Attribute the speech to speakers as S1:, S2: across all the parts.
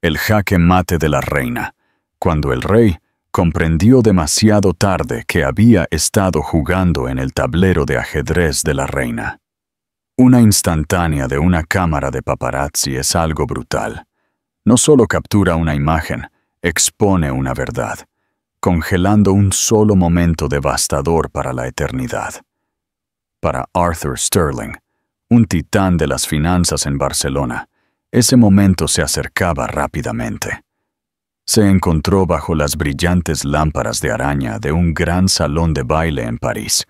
S1: El jaque mate de la reina, cuando el rey comprendió demasiado tarde que había estado jugando en el tablero de ajedrez de la reina. Una instantánea de una cámara de paparazzi es algo brutal. No solo captura una imagen, expone una verdad, congelando un solo momento devastador para la eternidad. Para Arthur Sterling, un titán de las finanzas en Barcelona, ese momento se acercaba rápidamente. Se encontró bajo las brillantes lámparas de araña de un gran salón de baile en París,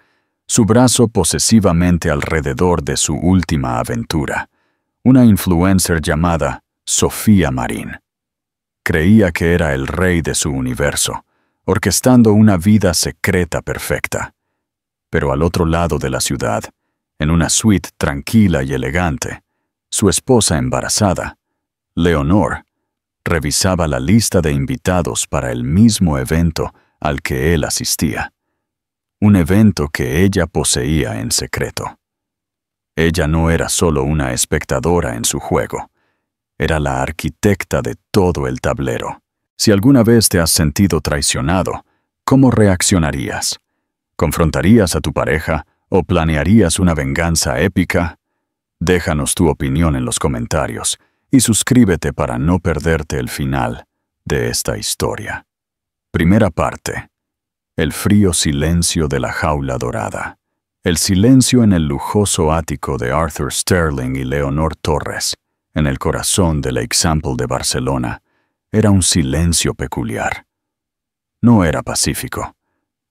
S1: su brazo posesivamente alrededor de su última aventura, una influencer llamada Sofía Marín. Creía que era el rey de su universo, orquestando una vida secreta perfecta. Pero al otro lado de la ciudad, en una suite tranquila y elegante, su esposa embarazada, Leonor, revisaba la lista de invitados para el mismo evento al que él asistía. Un evento que ella poseía en secreto. Ella no era solo una espectadora en su juego, era la arquitecta de todo el tablero. Si alguna vez te has sentido traicionado, ¿cómo reaccionarías? ¿Confrontarías a tu pareja o planearías una venganza épica? Déjanos tu opinión en los comentarios y suscríbete para no perderte el final de esta historia. Primera parte. El frío silencio de la jaula dorada. El silencio en el lujoso ático de Arthur Sterling y Leonor Torres, en el corazón del Example de Barcelona, era un silencio peculiar. No era pacífico.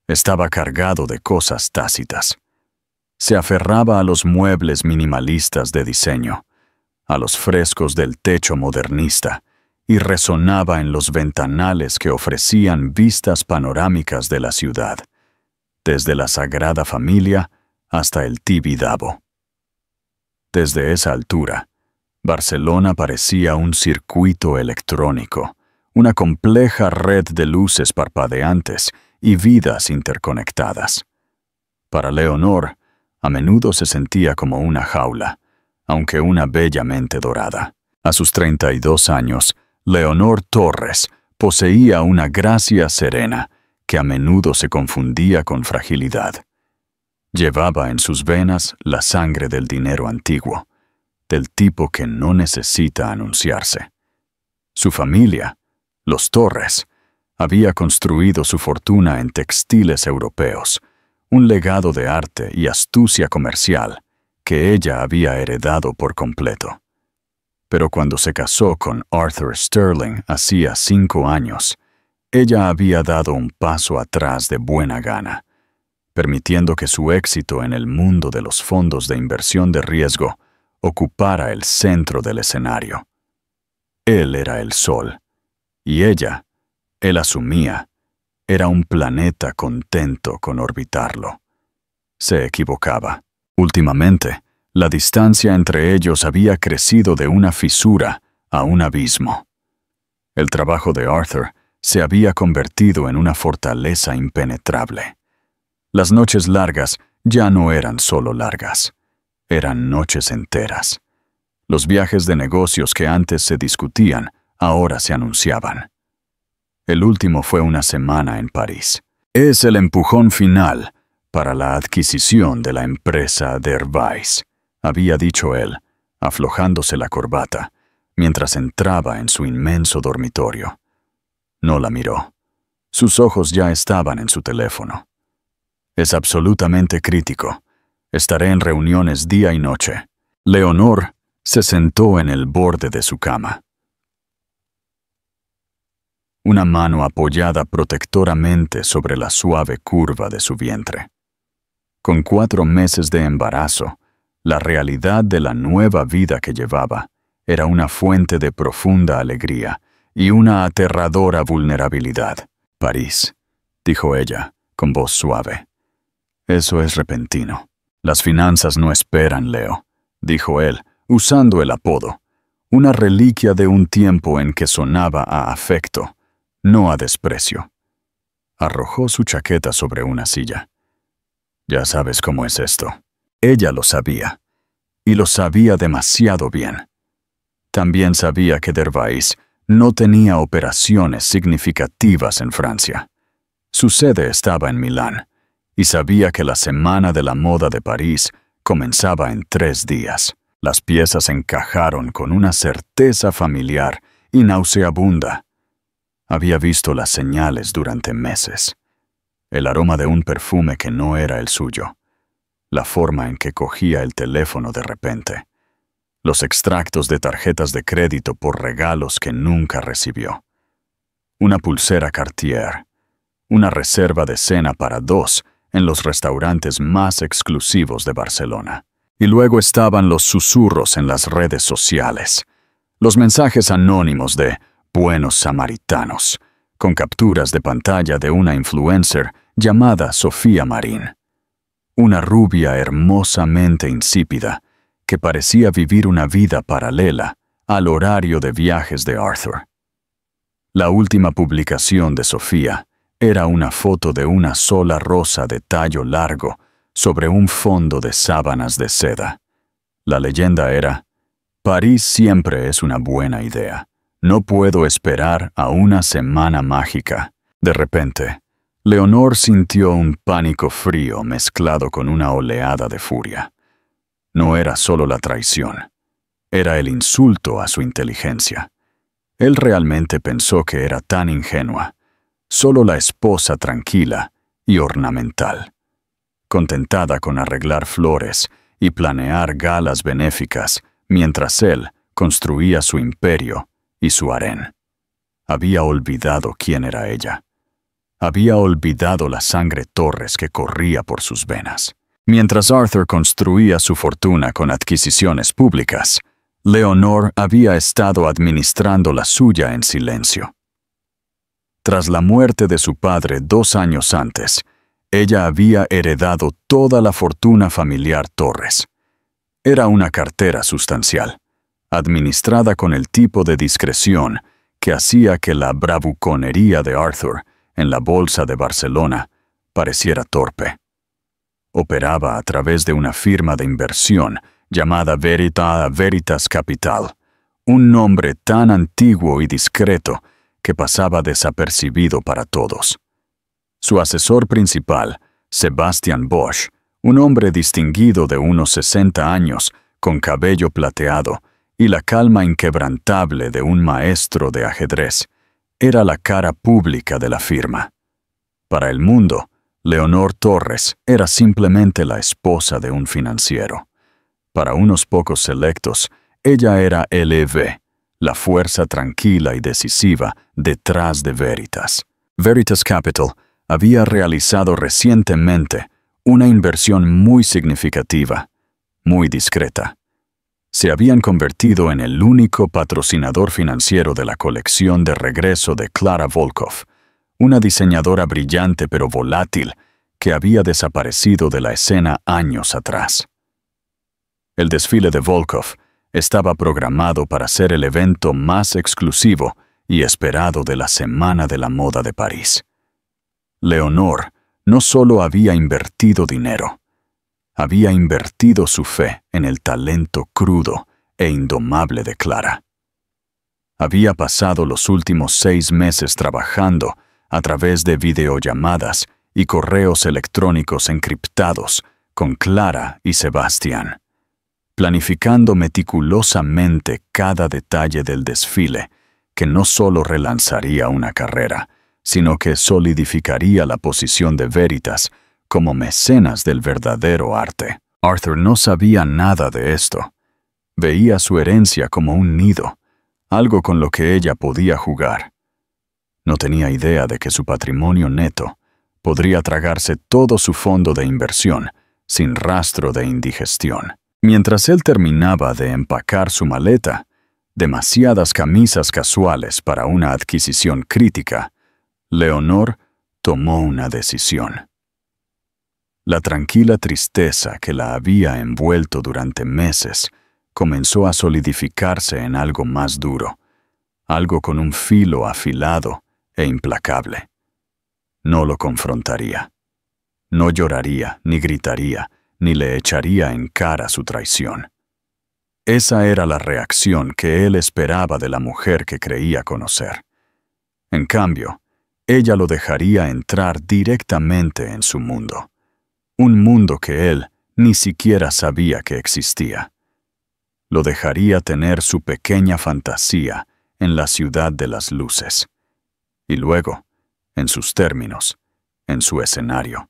S1: Estaba cargado de cosas tácitas. Se aferraba a los muebles minimalistas de diseño, a los frescos del techo modernista, y resonaba en los ventanales que ofrecían vistas panorámicas de la ciudad, desde la Sagrada Familia hasta el Tibidabo. Desde esa altura, Barcelona parecía un circuito electrónico, una compleja red de luces parpadeantes y vidas interconectadas. Para Leonor, a menudo se sentía como una jaula, aunque una bellamente dorada. A sus 32 años, Leonor Torres poseía una gracia serena que a menudo se confundía con fragilidad. Llevaba en sus venas la sangre del dinero antiguo, del tipo que no necesita anunciarse. Su familia, los Torres, había construido su fortuna en textiles europeos, un legado de arte y astucia comercial que ella había heredado por completo. Pero cuando se casó con Arthur Sterling hacía 5 años, ella había dado un paso atrás de buena gana, permitiendo que su éxito en el mundo de los fondos de inversión de riesgo ocupara el centro del escenario. Él era el sol, y ella, él asumía, era un planeta contento con orbitarlo. Se equivocaba. Últimamente, la distancia entre ellos había crecido de una fisura a un abismo. El trabajo de Arthur se había convertido en una fortaleza impenetrable. Las noches largas ya no eran solo largas, eran noches enteras. Los viajes de negocios que antes se discutían, ahora se anunciaban. El último fue una semana en París. Es el empujón final para la adquisición de la empresa Dervais, había dicho él, aflojándose la corbata, mientras entraba en su inmenso dormitorio. No la miró. Sus ojos ya estaban en su teléfono. Es absolutamente crítico. Estaré en reuniones día y noche. Leonor se sentó en el borde de su cama. Una mano apoyada protectoramente sobre la suave curva de su vientre. Con 4 meses de embarazo, la realidad de la nueva vida que llevaba era una fuente de profunda alegría y una aterradora vulnerabilidad. París, dijo ella, con voz suave. Eso es repentino. Las finanzas no esperan, Leo, dijo él, usando el apodo, una reliquia de un tiempo en que sonaba a afecto, no a desprecio. Arrojó su chaqueta sobre una silla. Ya sabes cómo es esto. Ella lo sabía, y lo sabía demasiado bien. También sabía que Dervais no tenía operaciones significativas en Francia. Su sede estaba en Milán, y sabía que la Semana de la Moda de París comenzaba en 3 días. Las piezas encajaron con una certeza familiar y nauseabunda. Había visto las señales durante meses. El aroma de un perfume que no era el suyo. La forma en que cogía el teléfono de repente. Los extractos de tarjetas de crédito por regalos que nunca recibió. Una pulsera Cartier. Una reserva de cena para 2 en los restaurantes más exclusivos de Barcelona. Y luego estaban los susurros en las redes sociales. Los mensajes anónimos de buenos samaritanos, con capturas de pantalla de una influencer llamada Sofía Marín. Una rubia hermosamente insípida que parecía vivir una vida paralela al horario de viajes de Arthur. La última publicación de Sofía era una foto de una sola rosa de tallo largo sobre un fondo de sábanas de seda. La leyenda era: París siempre es una buena idea. No puedo esperar a una semana mágica. De repente, Leonor sintió un pánico frío mezclado con una oleada de furia. No era solo la traición. Era el insulto a su inteligencia. Él realmente pensó que era tan ingenua. Solo la esposa tranquila y ornamental. Contentada con arreglar flores y planear galas benéficas, mientras él construía su imperio y su harén. Había olvidado quién era ella. Había olvidado la sangre Torres que corría por sus venas. Mientras Arthur construía su fortuna con adquisiciones públicas, Leonor había estado administrando la suya en silencio. Tras la muerte de su padre 2 años antes, ella había heredado toda la fortuna familiar Torres. Era una cartera sustancial, administrada con el tipo de discreción que hacía que la bravuconería de Arthur en la bolsa de Barcelona pareciera torpe. Operaba a través de una firma de inversión llamada Veritas Capital, un nombre tan antiguo y discreto que pasaba desapercibido para todos. Su asesor principal, Sebastian Bosch, un hombre distinguido de unos 60 años, con cabello plateado y la calma inquebrantable de un maestro de ajedrez, era la cara pública de la firma. Para el mundo, Leonor Torres era simplemente la esposa de un financiero. Para unos pocos selectos, ella era LV, la fuerza tranquila y decisiva detrás de Veritas. Veritas Capital había realizado recientemente una inversión muy significativa, muy discreta. Se habían convertido en el único patrocinador financiero de la colección de regreso de Clara Volkov, una diseñadora brillante pero volátil que había desaparecido de la escena años atrás. El desfile de Volkov estaba programado para ser el evento más exclusivo y esperado de la Semana de la Moda de París. Leonor no solo había invertido dinero, había invertido su fe en el talento crudo e indomable de Clara. Había pasado los últimos 6 meses trabajando a través de videollamadas y correos electrónicos encriptados con Clara y Sebastián, planificando meticulosamente cada detalle del desfile, que no solo relanzaría una carrera, sino que solidificaría la posición de Veritas como mecenas del verdadero arte. Arthur no sabía nada de esto. Veía su herencia como un nido, algo con lo que ella podía jugar. No tenía idea de que su patrimonio neto podría tragarse todo su fondo de inversión sin rastro de indigestión. Mientras él terminaba de empacar su maleta, demasiadas camisas casuales para una adquisición crítica, Leonor tomó una decisión. La tranquila tristeza que la había envuelto durante meses comenzó a solidificarse en algo más duro, algo con un filo afilado e implacable. No lo confrontaría. No lloraría, ni gritaría, ni le echaría en cara su traición. Esa era la reacción que él esperaba de la mujer que creía conocer. En cambio, ella lo dejaría entrar directamente en su mundo. Un mundo que él ni siquiera sabía que existía. Lo dejaría tener su pequeña fantasía en la ciudad de las luces. Y luego, en sus términos, en su escenario,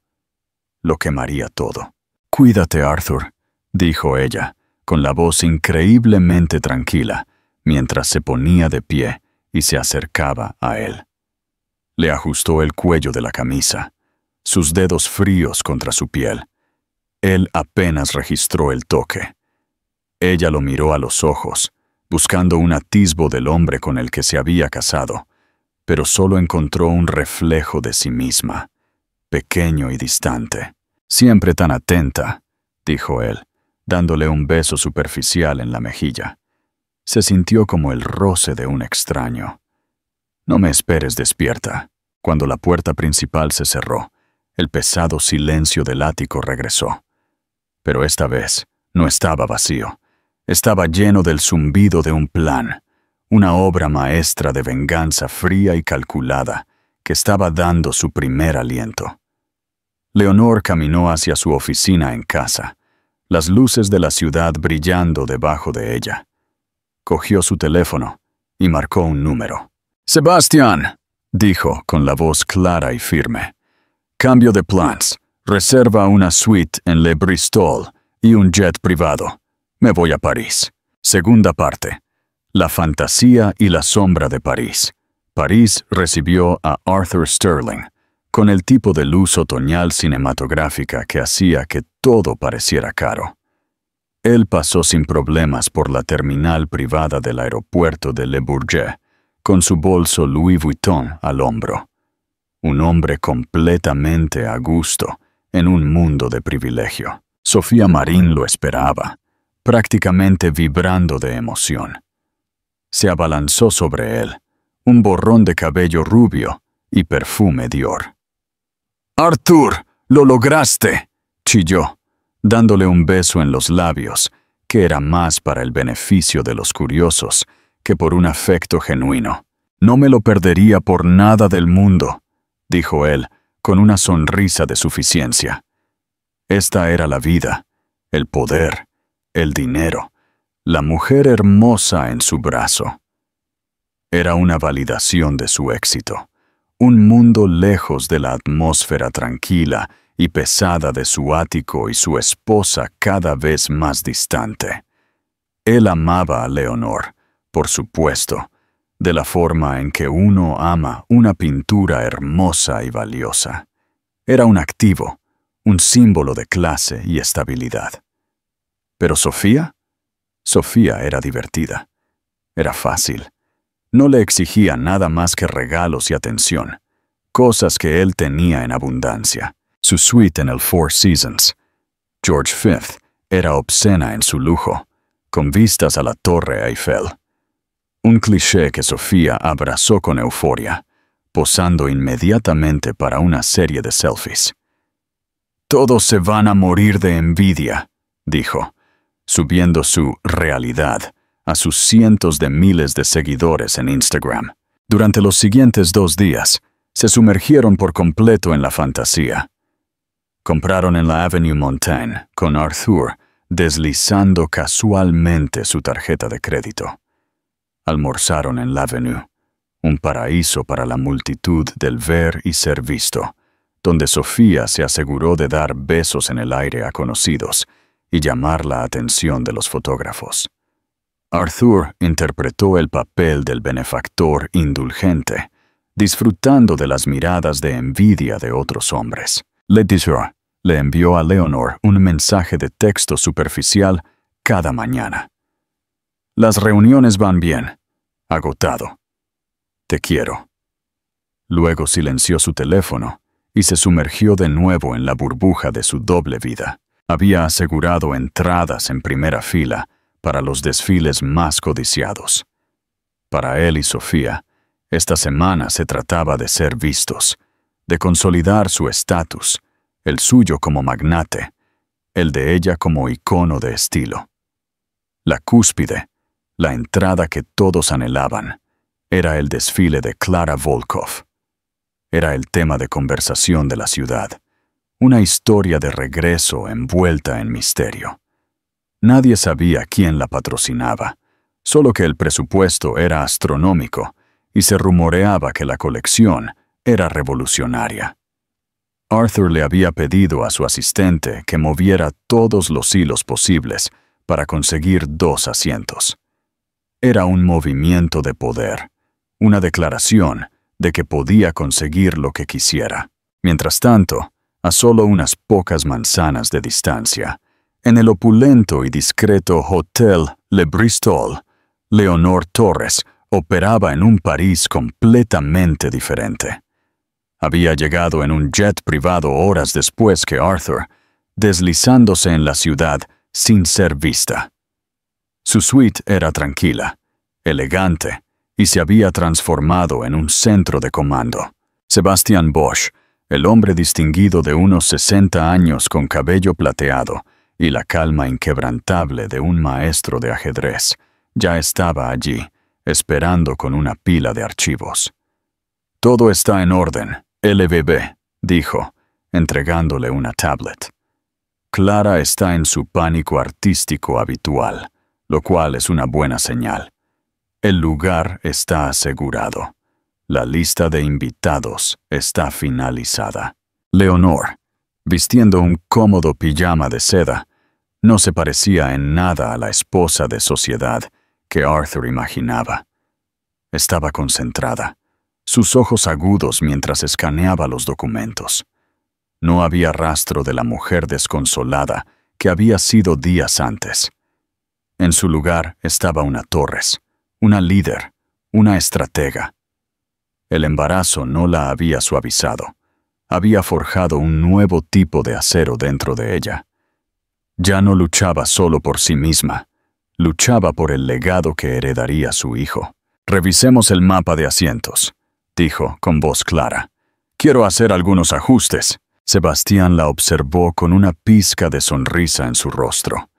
S1: lo quemaría todo. «Cuídate, Arthur», dijo ella, con la voz increíblemente tranquila, mientras se ponía de pie y se acercaba a él. Le ajustó el cuello de la camisa, sus dedos fríos contra su piel. Él apenas registró el toque. Ella lo miró a los ojos, buscando un atisbo del hombre con el que se había casado, pero solo encontró un reflejo de sí misma, pequeño y distante. «Siempre tan atenta», dijo él, dándole un beso superficial en la mejilla. Se sintió como el roce de un extraño. «No me esperes despierta». Cuando la puerta principal se cerró, el pesado silencio del ático regresó. Pero esta vez no estaba vacío. Estaba lleno del zumbido de un plan, una obra maestra de venganza fría y calculada que estaba dando su primer aliento. Leonor caminó hacia su oficina en casa, las luces de la ciudad brillando debajo de ella. Cogió su teléfono y marcó un número. «Sebastián», dijo con la voz clara y firme. «Cambio de plans. Reserva una suite en Le Bristol y un jet privado. Me voy a París». Segunda parte. La fantasía y la sombra de París. París recibió a Arthur Sterling, con el tipo de luz otoñal cinematográfica que hacía que todo pareciera caro. Él pasó sin problemas por la terminal privada del aeropuerto de Le Bourget, con su bolso Louis Vuitton al hombro. Un hombre completamente a gusto en un mundo de privilegio. Sofía Marín lo esperaba, prácticamente vibrando de emoción. Se abalanzó sobre él, un borrón de cabello rubio y perfume Dior. «Arthur, lo lograste», chilló, dándole un beso en los labios, que era más para el beneficio de los curiosos que por un afecto genuino. «No me lo perdería por nada del mundo», dijo él, con una sonrisa de suficiencia. Esta era la vida, el poder, el dinero, la mujer hermosa en su brazo. Era una validación de su éxito, un mundo lejos de la atmósfera tranquila y pesada de su ático y su esposa cada vez más distante. Él amaba a Leonor, por supuesto, de la forma en que uno ama una pintura hermosa y valiosa. Era un activo, un símbolo de clase y estabilidad. Pero Sofía era divertida. Era fácil. No le exigía nada más que regalos y atención, cosas que él tenía en abundancia. Su suite en el Four Seasons, George V, era obscena en su lujo, con vistas a la Torre Eiffel. Un cliché que Sofía abrazó con euforia, posando inmediatamente para una serie de selfies. «Todos se van a morir de envidia», dijo, subiendo su realidad a sus cientos de miles de seguidores en Instagram. Durante los siguientes 2 días, se sumergieron por completo en la fantasía. Compraron en la Avenue Montaigne con Arthur deslizando casualmente su tarjeta de crédito. Almorzaron en la Avenue, un paraíso para la multitud del ver y ser visto, donde Sofía se aseguró de dar besos en el aire a conocidos y llamar la atención de los fotógrafos. Arthur interpretó el papel del benefactor indulgente, disfrutando de las miradas de envidia de otros hombres. Letitia le envió a Leonor un mensaje de texto superficial cada mañana. «Las reuniones van bien. Agotado. Te quiero». Luego silenció su teléfono y se sumergió de nuevo en la burbuja de su doble vida. Había asegurado entradas en primera fila para los desfiles más codiciados. Para él y Sofía, esta semana se trataba de ser vistos, de consolidar su estatus, el suyo como magnate, el de ella como icono de estilo. La cúspide, la entrada que todos anhelaban, era el desfile de Clara Volkov. Era el tema de conversación de la ciudad, una historia de regreso envuelta en misterio. Nadie sabía quién la patrocinaba, solo que el presupuesto era astronómico y se rumoreaba que la colección era revolucionaria. Arthur le había pedido a su asistente que moviera todos los hilos posibles para conseguir 2 asientos. Era un movimiento de poder, una declaración de que podía conseguir lo que quisiera. Mientras tanto, a solo unas pocas manzanas de distancia, en el opulento y discreto Hotel Le Bristol, Leonor Torres operaba en un París completamente diferente. Había llegado en un jet privado horas después que Arthur, deslizándose en la ciudad sin ser vista. Su suite era tranquila, elegante, y se había transformado en un centro de comando. Sebastian Bosch, el hombre distinguido de unos 60 años con cabello plateado y la calma inquebrantable de un maestro de ajedrez, ya estaba allí, esperando con una pila de archivos. «Todo está en orden, LBB», dijo, entregándole una tablet. Clara está en su pánico artístico habitual, lo cual es una buena señal. El lugar está asegurado. La lista de invitados está finalizada. Leonor, vistiendo un cómodo pijama de seda, no se parecía en nada a la esposa de sociedad que Arthur imaginaba. Estaba concentrada, sus ojos agudos mientras escaneaba los documentos. No había rastro de la mujer desconsolada que había sido días antes. En su lugar estaba una Torres, una líder, una estratega. El embarazo no la había suavizado. Había forjado un nuevo tipo de acero dentro de ella. Ya no luchaba solo por sí misma, luchaba por el legado que heredaría su hijo. «Revisemos el mapa de asientos», dijo con voz clara. «Quiero hacer algunos ajustes». Sebastián la observó con una pizca de sonrisa en su rostro.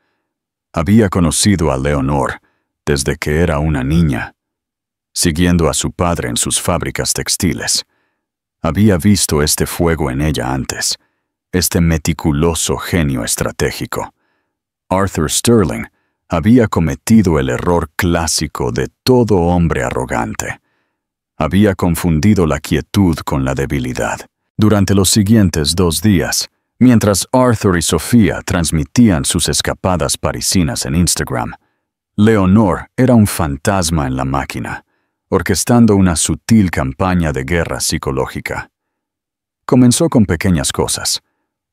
S1: Había conocido a Leonor desde que era una niña, siguiendo a su padre en sus fábricas textiles. Había visto este fuego en ella antes, este meticuloso genio estratégico. Arthur Sterling había cometido el error clásico de todo hombre arrogante. Había confundido la quietud con la debilidad. Durante los siguientes 2 días, mientras Arthur y Sofía transmitían sus escapadas parisinas en Instagram, Leonor era un fantasma en la máquina, orquestando una sutil campaña de guerra psicológica. Comenzó con pequeñas cosas.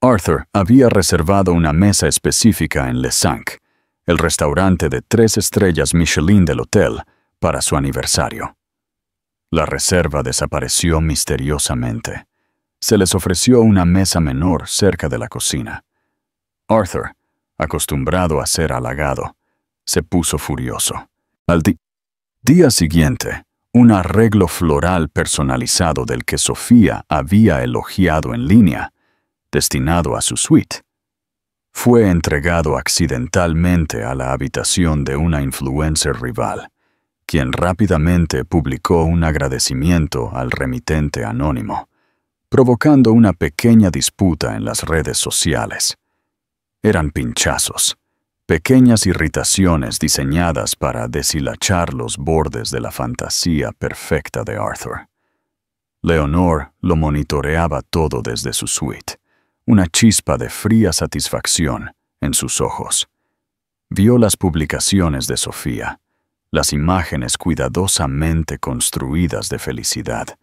S1: Arthur había reservado una mesa específica en Le Cinq, el restaurante de 3 estrellas Michelin del hotel, para su aniversario. La reserva desapareció misteriosamente. Se les ofreció una mesa menor cerca de la cocina. Arthur, acostumbrado a ser halagado, se puso furioso. Al día siguiente, un arreglo floral personalizado del que Sofía había elogiado en línea, destinado a su suite, fue entregado accidentalmente a la habitación de una influencer rival, quien rápidamente publicó un agradecimiento al remitente anónimo, provocando una pequeña disputa en las redes sociales. Eran pinchazos, pequeñas irritaciones diseñadas para deshilachar los bordes de la fantasía perfecta de Arthur. Leonor lo monitoreaba todo desde su suite, una chispa de fría satisfacción en sus ojos. Vio las publicaciones de Sofía, las imágenes cuidadosamente construidas de felicidad,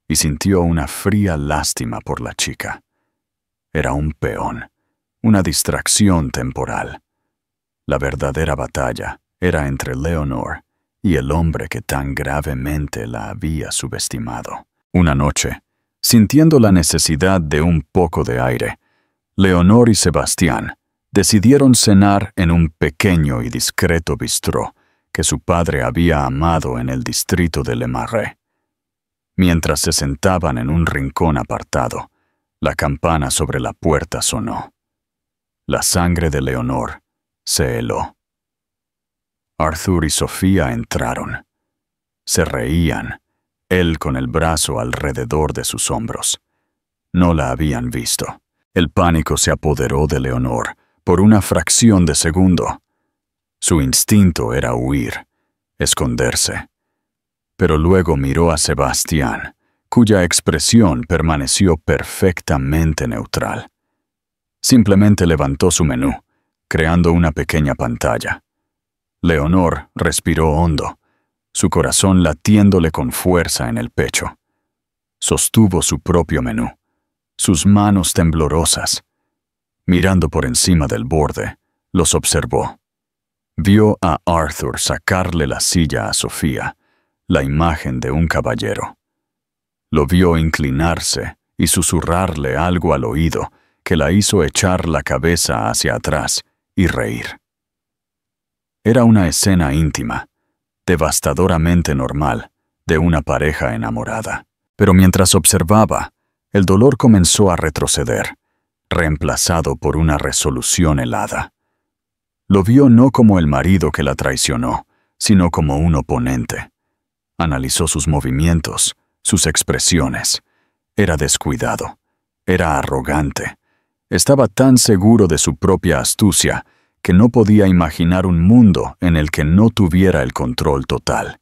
S1: y sintió una fría lástima por la chica. Era un peón, una distracción temporal. La verdadera batalla era entre Leonor y el hombre que tan gravemente la había subestimado. Una noche, sintiendo la necesidad de un poco de aire, Leonor y Sebastián decidieron cenar en un pequeño y discreto bistró que su padre había amado en el distrito de Le Marais. Mientras se sentaban en un rincón apartado, la campana sobre la puerta sonó. La sangre de Leonor se heló. Arthur y Sofía entraron. Se reían, él con el brazo alrededor de sus hombros. No la habían visto. El pánico se apoderó de Leonor por una fracción de segundo. Su instinto era huir, esconderse. Pero luego miró a Sebastián, cuya expresión permaneció perfectamente neutral. Simplemente levantó su menú, creando una pequeña pantalla. Leonor respiró hondo, su corazón latiéndole con fuerza en el pecho. Sostuvo su propio menú, sus manos temblorosas. Mirando por encima del borde, los observó. Vio a Arthur sacarle la silla a Sofía, la imagen de un caballero. Lo vio inclinarse y susurrarle algo al oído que la hizo echar la cabeza hacia atrás y reír. Era una escena íntima, devastadoramente normal, de una pareja enamorada. Pero mientras observaba, el dolor comenzó a retroceder, reemplazado por una resolución helada. Lo vio no como el marido que la traicionó, sino como un oponente. Analizó sus movimientos, sus expresiones. Era descuidado, era arrogante. Estaba tan seguro de su propia astucia que no podía imaginar un mundo en el que no tuviera el control total.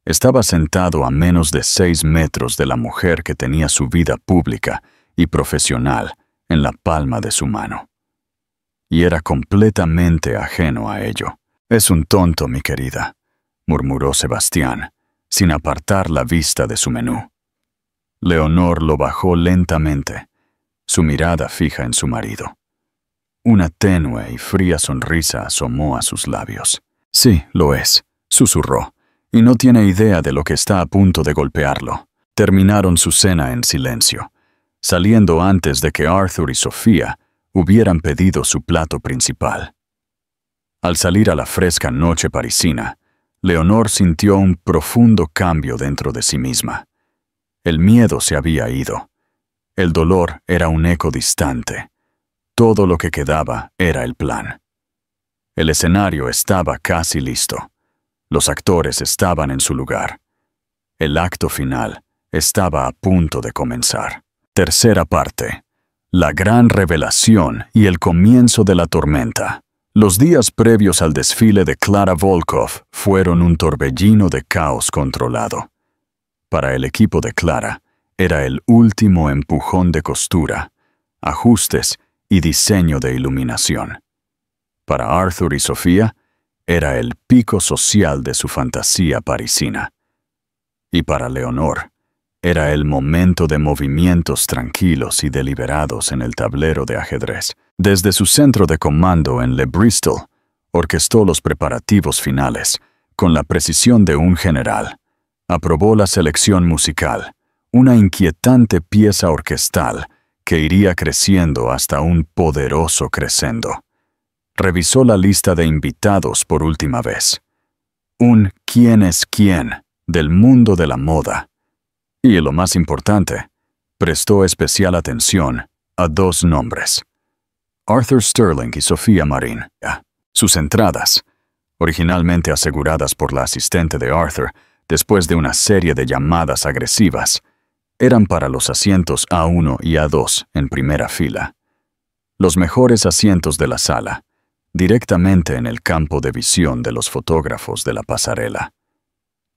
S1: Estaba sentado a menos de 6 metros de la mujer que tenía su vida pública y profesional en la palma de su mano. Y era completamente ajeno a ello. «Es un tonto, mi querida», murmuró Sebastián, sin apartar la vista de su menú. Leonor lo bajó lentamente, su mirada fija en su marido. Una tenue y fría sonrisa asomó a sus labios. «Sí, lo es», susurró, «y no tiene idea de lo que está a punto de golpearlo». Terminaron su cena en silencio, saliendo antes de que Arthur y Sofía hubieran pedido su plato principal. Al salir a la fresca noche parisina, Leonor sintió un profundo cambio dentro de sí misma. El miedo se había ido. El dolor era un eco distante. Todo lo que quedaba era el plan. El escenario estaba casi listo. Los actores estaban en su lugar. El acto final estaba a punto de comenzar. Tercera parte. La gran revelación y el comienzo de la tormenta. Los días previos al desfile de Clara Volkov fueron un torbellino de caos controlado. Para el equipo de Clara, era el último empujón de costura, ajustes y diseño de iluminación. Para Arthur y Sofía, era el pico social de su fantasía parisina. Y para Leonor, era el momento de movimientos tranquilos y deliberados en el tablero de ajedrez. Desde su centro de comando en Le Bristol, orquestó los preparativos finales, con la precisión de un general. Aprobó la selección musical, una inquietante pieza orquestal que iría creciendo hasta un poderoso crescendo. Revisó la lista de invitados por última vez. Un quién es quién del mundo de la moda. Y lo más importante, prestó especial atención a 2 nombres: Arthur Sterling y Sophia Marin. Sus entradas, originalmente aseguradas por la asistente de Arthur después de una serie de llamadas agresivas, eran para los asientos A1 y A2 en primera fila. Los mejores asientos de la sala, directamente en el campo de visión de los fotógrafos de la pasarela.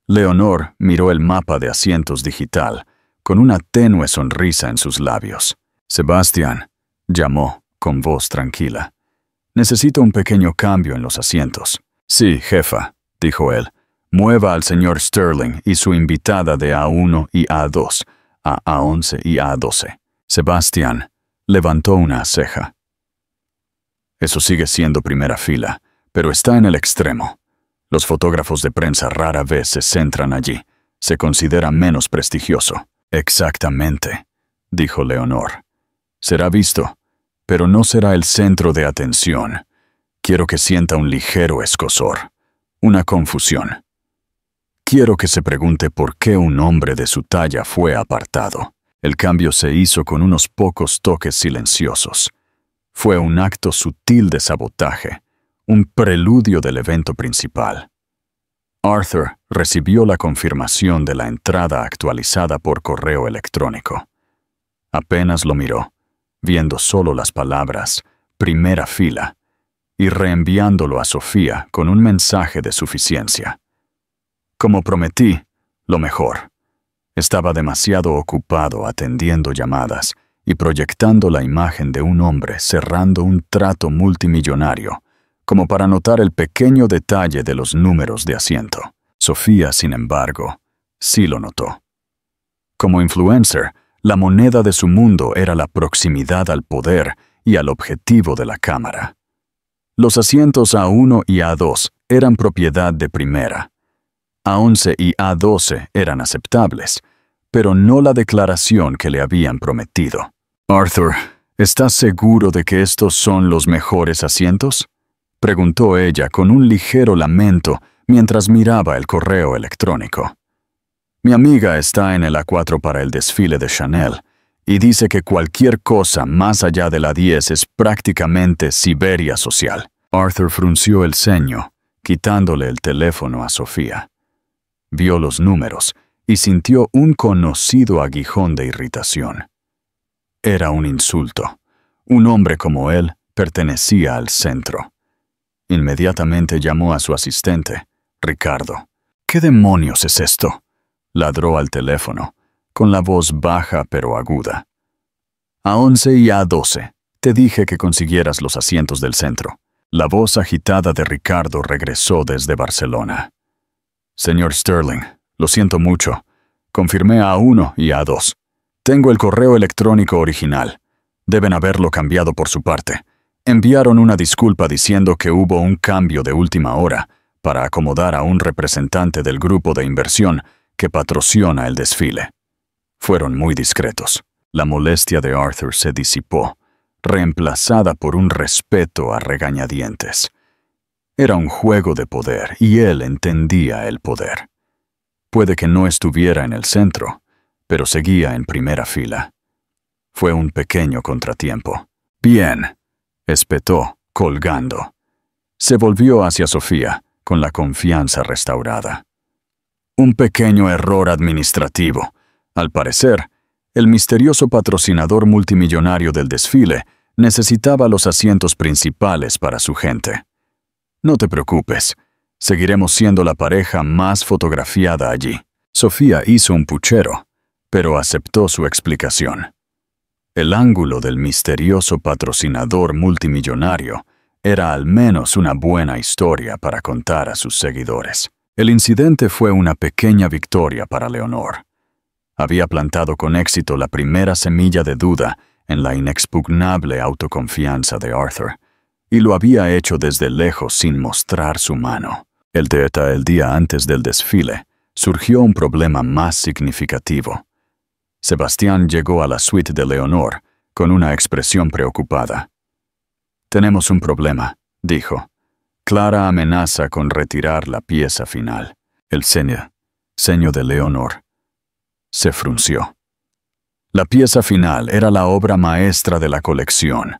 S1: Leonor miró el mapa de asientos digital, con una tenue sonrisa en sus labios. «Sebastián», llamó, con voz tranquila. «Necesito un pequeño cambio en los asientos». «Sí, jefa», dijo él. «Mueva al señor Sterling y su invitada de A1 y A2 a A11 y A12». Sebastián levantó una ceja. «Eso sigue siendo primera fila, pero está en el extremo. Los fotógrafos de prensa rara vez se centran allí. Se considera menos prestigioso». «Exactamente», dijo Leonor. «Será visto, pero no será el centro de atención. Quiero que sienta un ligero escozor, una confusión. Quiero que se pregunte por qué un hombre de su talla fue apartado». El cambio se hizo con unos pocos toques silenciosos. Fue un acto sutil de sabotaje, un preludio del evento principal. Arthur recibió la confirmación de la entrada actualizada por correo electrónico. Apenas lo miró, viendo solo las palabras «primera fila» y reenviándolo a Sofía con un mensaje de suficiencia. Como prometí, lo mejor. Estaba demasiado ocupado atendiendo llamadas y proyectando la imagen de un hombre cerrando un trato multimillonario, como para notar el pequeño detalle de los números de asiento. Sofía, sin embargo, sí lo notó. Como influencer, la moneda de su mundo era la proximidad al poder y al objetivo de la cámara. Los asientos A1 y A2 eran propiedad de Primera. A11 y A12 eran aceptables, pero no la declaración que le habían prometido. «Arthur, ¿estás seguro de que estos son los mejores asientos?», preguntó ella con un ligero lamento mientras miraba el correo electrónico. «Mi amiga está en el A4 para el desfile de Chanel y dice que cualquier cosa más allá de la 10 es prácticamente Siberia social». Arthur frunció el ceño, quitándole el teléfono a Sofía. Vio los números y sintió un conocido aguijón de irritación. Era un insulto. Un hombre como él pertenecía al centro. Inmediatamente llamó a su asistente, Ricardo. «¿Qué demonios es esto?», ladró al teléfono, con la voz baja pero aguda. «A11 y A12. Te dije que consiguieras los asientos del centro». La voz agitada de Ricardo regresó desde Barcelona. «Señor Sterling, lo siento mucho. Confirmé A1 y A2. Tengo el correo electrónico original. Deben haberlo cambiado por su parte. Enviaron una disculpa diciendo que hubo un cambio de última hora para acomodar a un representante del grupo de inversión que patrocina el desfile. Fueron muy discretos». La molestia de Arthur se disipó, reemplazada por un respeto a regañadientes. Era un juego de poder y él entendía el poder. Puede que no estuviera en el centro, pero seguía en primera fila. Fue un pequeño contratiempo. «Bien», espetó, colgando. Se volvió hacia Sofía, con la confianza restaurada. «Un pequeño error administrativo. Al parecer, el misterioso patrocinador multimillonario del desfile necesitaba los asientos principales para su gente. No te preocupes, seguiremos siendo la pareja más fotografiada allí». Sofía hizo un puchero, pero aceptó su explicación. El ángulo del misterioso patrocinador multimillonario era al menos una buena historia para contar a sus seguidores. El incidente fue una pequeña victoria para Leonor. Había plantado con éxito la primera semilla de duda en la inexpugnable autoconfianza de Arthur, y lo había hecho desde lejos sin mostrar su mano. El día antes del desfile, surgió un problema más significativo. Sebastián llegó a la suite de Leonor con una expresión preocupada. «Tenemos un problema», dijo. «Clara amenaza con retirar la pieza final». El ceño de Leonor se frunció. La pieza final era la obra maestra de la colección,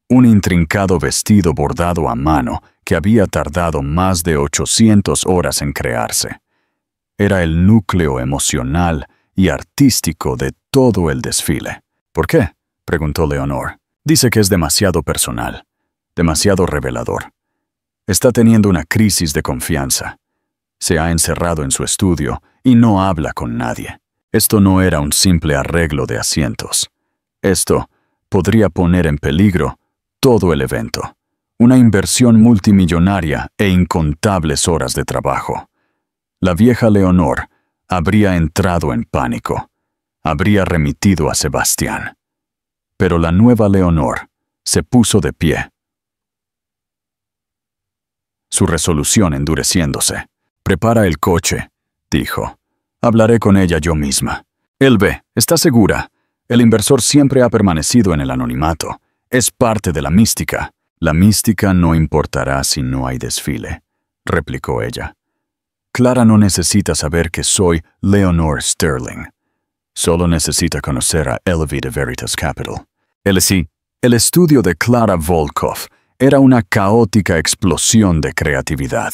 S1: un intrincado vestido bordado a mano que había tardado más de 800 horas en crearse. Era el núcleo emocional y artístico de todo el desfile. «¿Por qué?», preguntó Leonor. «Dice que es demasiado personal, demasiado revelador. Está teniendo una crisis de confianza. Se ha encerrado en su estudio y no habla con nadie. Esto no era un simple arreglo de asientos. Esto podría poner en peligro todo el evento, una inversión multimillonaria e incontables horas de trabajo». La vieja Leonor habría entrado en pánico, habría remitido a Sebastián. Pero la nueva Leonor se puso de pie, su resolución endureciéndose. «Prepara el coche», dijo. «Hablaré con ella yo misma». «Elbe, ¿está segura? El inversor siempre ha permanecido en el anonimato. Es parte de la mística». «La mística no importará si no hay desfile», replicó ella. «Clara no necesita saber que soy Leonor Sterling. Solo necesita conocer a Elevate Veritas Capital. El estudio de Clara Volkov Era una caótica explosión de creatividad.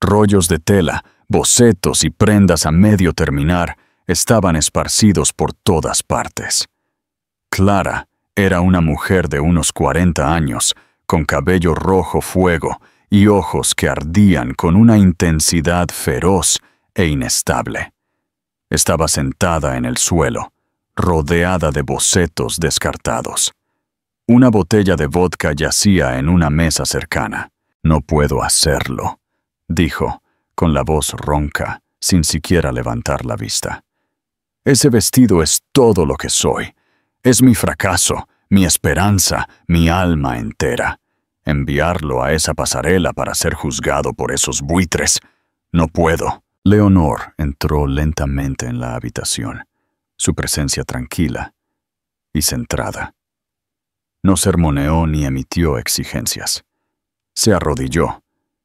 S1: Rollos de tela, bocetos y prendas a medio terminar estaban esparcidos por todas partes. Clara era una mujer de unos 40 años, con cabello rojo fuego y ojos que ardían con una intensidad feroz e inestable. Estaba sentada en el suelo, rodeada de bocetos descartados. Una botella de vodka yacía en una mesa cercana. «No puedo hacerlo», dijo, con la voz ronca, sin siquiera levantar la vista. «Ese vestido es todo lo que soy. Es mi fracaso, mi esperanza, mi alma entera. Enviarlo a esa pasarela para ser juzgado por esos buitres. No puedo». Leonor entró lentamente en la habitación, su presencia tranquila y centrada. No sermoneó ni emitió exigencias. Se arrodilló,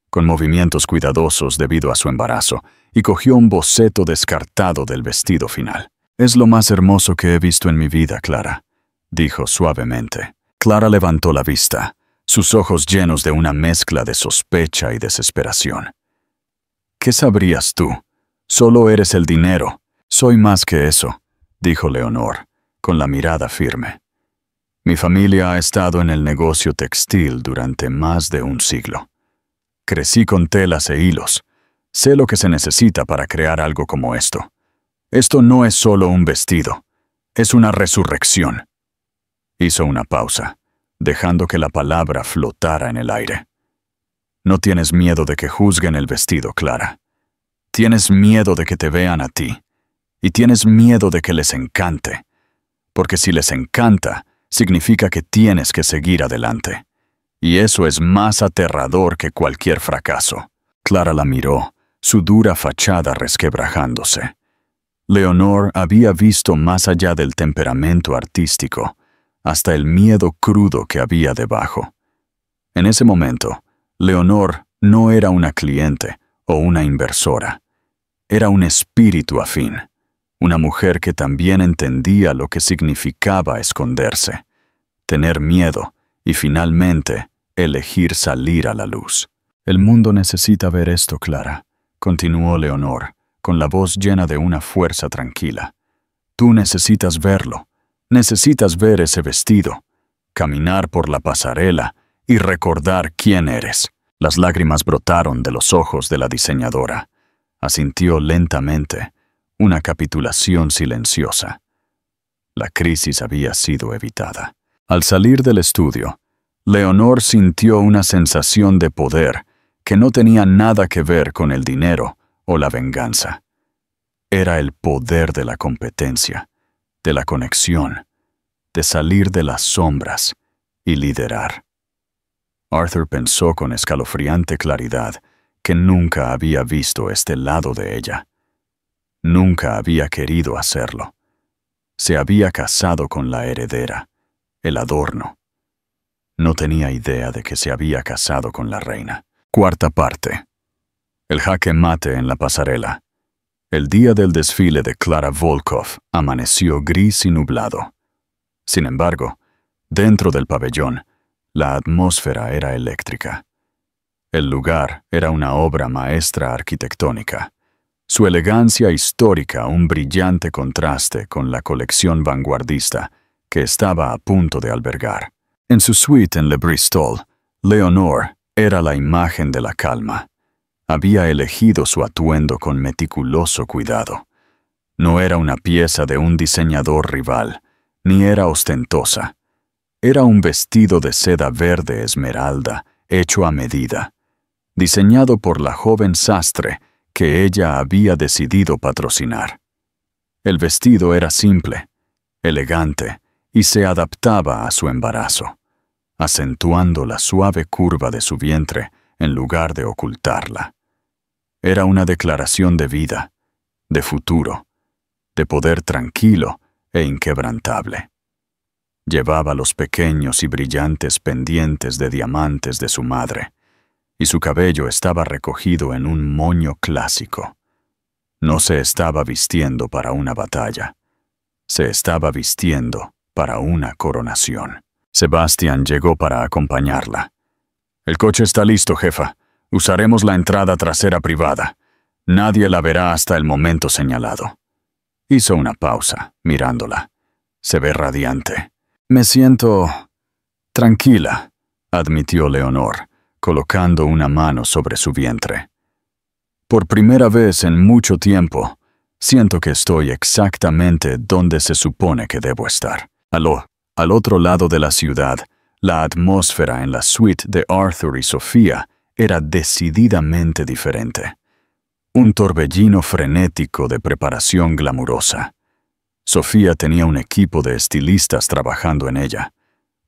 S1: con movimientos cuidadosos debido a su embarazo, y cogió un boceto descartado del vestido final. «Es lo más hermoso que he visto en mi vida, Clara», dijo suavemente. Clara levantó la vista, sus ojos llenos de una mezcla de sospecha y desesperación. «¿Qué sabrías tú? Solo eres el dinero». «Soy más que eso», dijo Leonor, con la mirada firme. «Mi familia ha estado en el negocio textil durante más de un siglo. Crecí con telas e hilos. Sé lo que se necesita para crear algo como esto. Esto no es solo un vestido, es una resurrección». Hizo una pausa, dejando que la palabra flotara en el aire. «No tienes miedo de que juzguen el vestido, Clara. Tienes miedo de que te vean a ti. Y tienes miedo de que les encante. Porque si les encanta, significa que tienes que seguir adelante. Y eso es más aterrador que cualquier fracaso». Clara la miró, su dura fachada resquebrajándose. Leonor había visto más allá del temperamento artístico, hasta el miedo crudo que había debajo. En ese momento, Leonor no era una cliente o una inversora. Era un espíritu afín, una mujer que también entendía lo que significaba esconderse, tener miedo y finalmente elegir salir a la luz. «El mundo necesita ver esto, Clara», continuó Leonor, con la voz llena de una fuerza tranquila. «Tú necesitas verlo. Necesitas ver ese vestido, caminar por la pasarela y recordar quién eres». Las lágrimas brotaron de los ojos de la diseñadora. Asintió lentamente, una capitulación silenciosa. La crisis había sido evitada. Al salir del estudio, Leonor sintió una sensación de poder que no tenía nada que ver con el dinero o la venganza. Era el poder de la competencia, de la conexión, de salir de las sombras y liderar. Arthur pensó con escalofriante claridad que nunca había visto este lado de ella. Nunca había querido hacerlo. Se había casado con la heredera, el adorno. No tenía idea de que se había casado con la reina. Cuarta parte. El jaque mate en la pasarela. El día del desfile de Clara Volkov amaneció gris y nublado. Sin embargo, dentro del pabellón, la atmósfera era eléctrica. El lugar era una obra maestra arquitectónica. Su elegancia histórica un brillante contraste con la colección vanguardista que estaba a punto de albergar. En su suite en Le Bristol, Leonor era la imagen de la calma. Había elegido su atuendo con meticuloso cuidado. No era una pieza de un diseñador rival, ni era ostentosa. Era un vestido de seda verde esmeralda, hecho a medida, diseñado por la joven sastre que ella había decidido patrocinar. El vestido era simple, elegante, y se adaptaba a su embarazo, acentuando la suave curva de su vientre en lugar de ocultarla. Era una declaración de vida, de futuro, de poder tranquilo e inquebrantable. Llevaba los pequeños y brillantes pendientes de diamantes de su madre, y su cabello estaba recogido en un moño clásico. No se estaba vistiendo para una batalla, se estaba vistiendo para una coronación. Sebastian llegó para acompañarla. El coche está listo, jefa. Usaremos la entrada trasera privada. Nadie la verá hasta el momento señalado. Hizo una pausa, mirándola. Se ve radiante. Me siento tranquila, admitió Leonor, colocando una mano sobre su vientre. Por primera vez en mucho tiempo, siento que estoy exactamente donde se supone que debo estar. Al otro lado de la ciudad, la atmósfera en la suite de Arthur y Sofía era decididamente diferente. Un torbellino frenético de preparación glamurosa. Sofía tenía un equipo de estilistas trabajando en ella,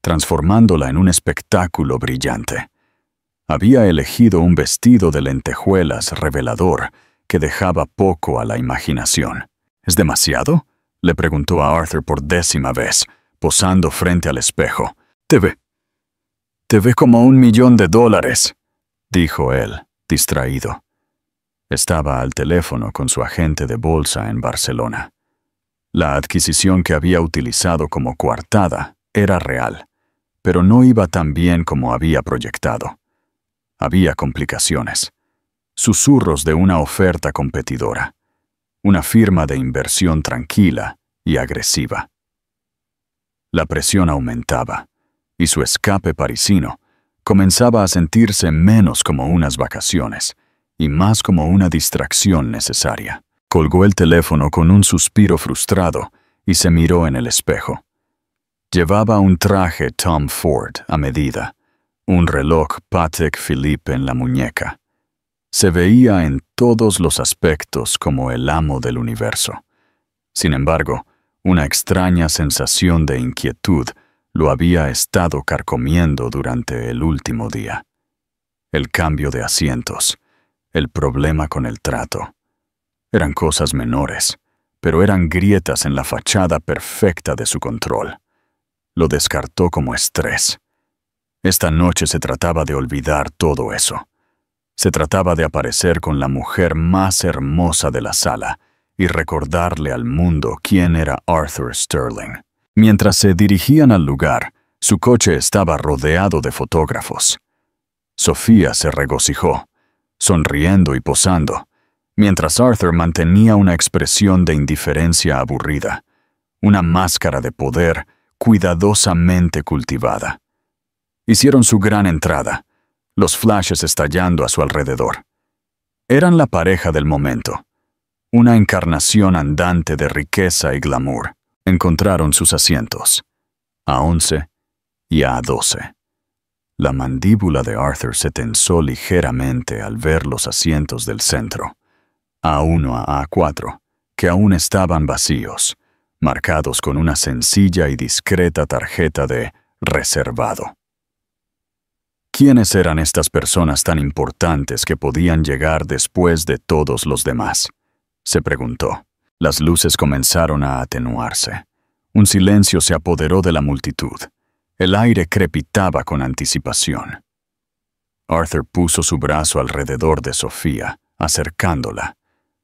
S1: transformándola en un espectáculo brillante. Había elegido un vestido de lentejuelas revelador que dejaba poco a la imaginación. ¿Es demasiado?, le preguntó a Arthur por 10ª vez, posando frente al espejo. Te ve como $1.000.000, dijo él, distraído. Estaba al teléfono con su agente de bolsa en Barcelona. La adquisición que había utilizado como coartada era real, pero no iba tan bien como había proyectado. Había complicaciones. Susurros de una oferta competidora. Una firma de inversión tranquila y agresiva. La presión aumentaba, y su escape parisino comenzaba a sentirse menos como unas vacaciones y más como una distracción necesaria. Colgó el teléfono con un suspiro frustrado y se miró en el espejo. Llevaba un traje Tom Ford a medida, un reloj Patek Philippe en la muñeca. Se veía en todos los aspectos como el amo del universo. Sin embargo, una extraña sensación de inquietud lo había estado carcomiendo durante el último día. El cambio de asientos, el problema con el trato. Eran cosas menores, pero eran grietas en la fachada perfecta de su control. Lo descartó como estrés. Esta noche se trataba de olvidar todo eso. Se trataba de aparecer con la mujer más hermosa de la sala y recordarle al mundo quién era Arthur Sterling. Mientras se dirigían al lugar, su coche estaba rodeado de fotógrafos. Sofía se regocijó, sonriendo y posando, mientras Arthur mantenía una expresión de indiferencia aburrida, una máscara de poder cuidadosamente cultivada. Hicieron su gran entrada, los flashes estallando a su alrededor. Eran la pareja del momento, una encarnación andante de riqueza y glamour. Encontraron sus asientos, A11 y A12. La mandíbula de Arthur se tensó ligeramente al ver los asientos del centro, A1 a A4, que aún estaban vacíos, marcados con una sencilla y discreta tarjeta de reservado. ¿Quiénes eran estas personas tan importantes que podían llegar después de todos los demás?, se preguntó. Las luces comenzaron a atenuarse. Un silencio se apoderó de la multitud. El aire crepitaba con anticipación. Arthur puso su brazo alrededor de Sofía, acercándola.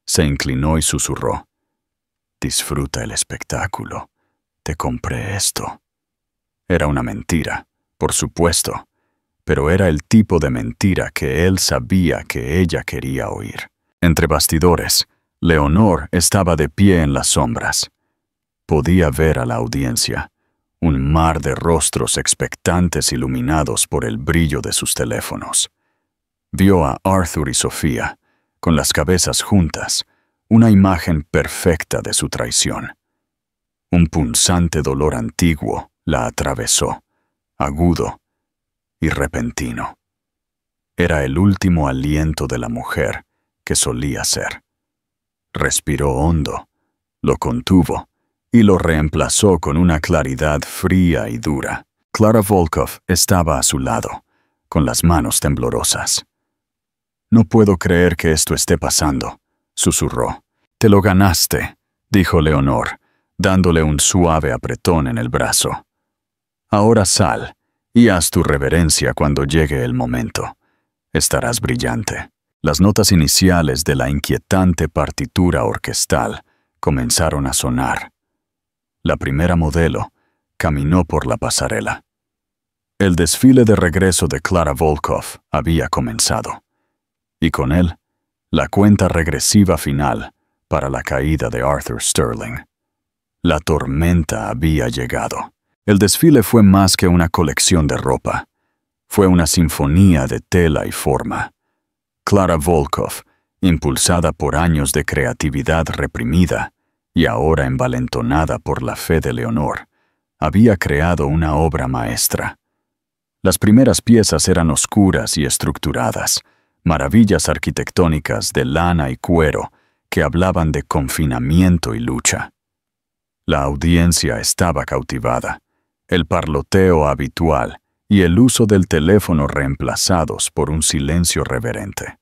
S1: Se inclinó y susurró. «Disfruta el espectáculo. Te compré esto». Era una mentira, por supuesto, pero era el tipo de mentira que él sabía que ella quería oír. Entre bastidores, Leonor estaba de pie en las sombras. Podía ver a la audiencia, un mar de rostros expectantes iluminados por el brillo de sus teléfonos. Vio a Arthur y Sofía, con las cabezas juntas, una imagen perfecta de su traición. Un punzante dolor antiguo la atravesó, agudo y repentino. Era el último aliento de la mujer que solía ser. Respiró hondo, lo contuvo y lo reemplazó con una claridad fría y dura. Clara Volkov estaba a su lado, con las manos temblorosas. «No puedo creer que esto esté pasando», susurró. «Te lo ganaste», dijo Leonor, dándole un suave apretón en el brazo. «Ahora sal y haz tu reverencia cuando llegue el momento. Estarás brillante». Las notas iniciales de la inquietante partitura orquestal comenzaron a sonar. La primera modelo caminó por la pasarela. El desfile de regreso de Clara Volkov había comenzado, y con él, la cuenta regresiva final para la caída de Arthur Sterling. La tormenta había llegado. El desfile fue más que una colección de ropa. Fue una sinfonía de tela y forma. Clara Volkov, impulsada por años de creatividad reprimida y ahora envalentonada por la fe de Leonor, había creado una obra maestra. Las primeras piezas eran oscuras y estructuradas, maravillas arquitectónicas de lana y cuero que hablaban de confinamiento y lucha. La audiencia estaba cautivada, el parloteo habitual y el uso del teléfono reemplazados por un silencio reverente.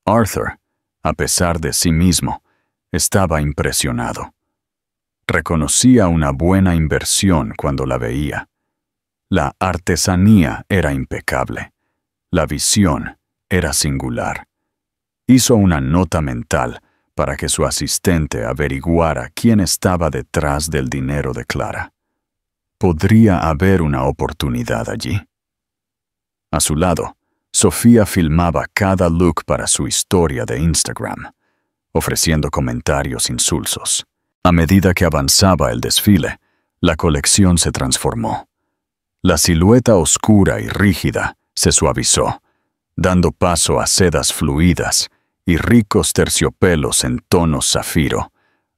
S1: Arthur, a pesar de sí mismo, estaba impresionado. Reconocía una buena inversión cuando la veía. La artesanía era impecable. La visión era singular. Hizo una nota mental para que su asistente averiguara quién estaba detrás del dinero de Clara. ¿Podría haber una oportunidad allí? A su lado, Sofía filmaba cada look para su historia de Instagram, ofreciendo comentarios insulsos. A medida que avanzaba el desfile, la colección se transformó. La silueta oscura y rígida se suavizó, dando paso a sedas fluidas y ricos terciopelos en tonos zafiro,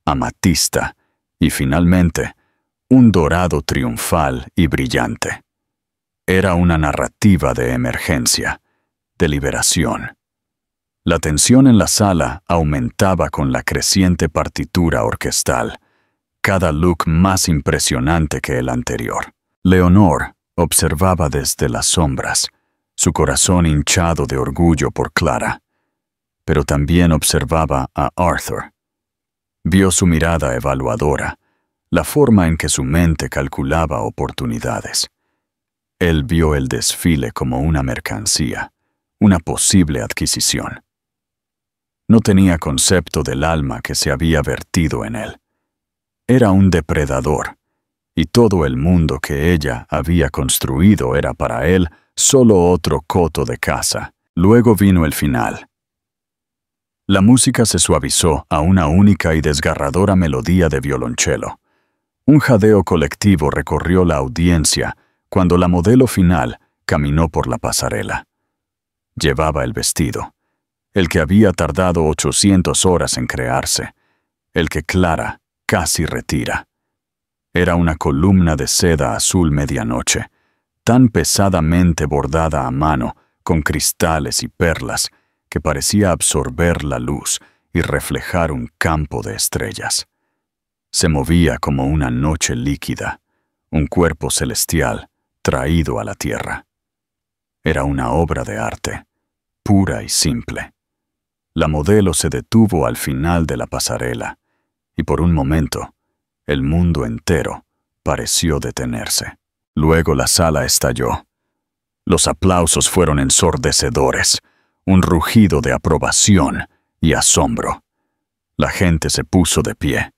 S1: amatista y finalmente un dorado triunfal y brillante. Era una narrativa de emergencia, de liberación. La tensión en la sala aumentaba con la creciente partitura orquestal, cada look más impresionante que el anterior. Leonor observaba desde las sombras, su corazón hinchado de orgullo por Clara, pero también observaba a Arthur. Vio su mirada evaluadora, la forma en que su mente calculaba oportunidades. Él vio el desfile como una mercancía, una posible adquisición. No tenía concepto del alma que se había vertido en él. Era un depredador, y todo el mundo que ella había construido era para él solo otro coto de caza. Luego vino el final. La música se suavizó a una única y desgarradora melodía de violonchelo. Un jadeo colectivo recorrió la audiencia cuando la modelo final caminó por la pasarela. Llevaba el vestido, el que había tardado 800 horas en crearse, el que Clara casi retira. Era una columna de seda azul medianoche, tan pesadamente bordada a mano con cristales y perlas que parecía absorber la luz y reflejar un campo de estrellas. Se movía como una noche líquida, un cuerpo celestial traído a la tierra. Era una obra de arte, pura y simple. La modelo se detuvo al final de la pasarela, y por un momento, el mundo entero pareció detenerse. Luego la sala estalló. Los aplausos fueron ensordecedores, un rugido de aprobación y asombro. La gente se puso de pie.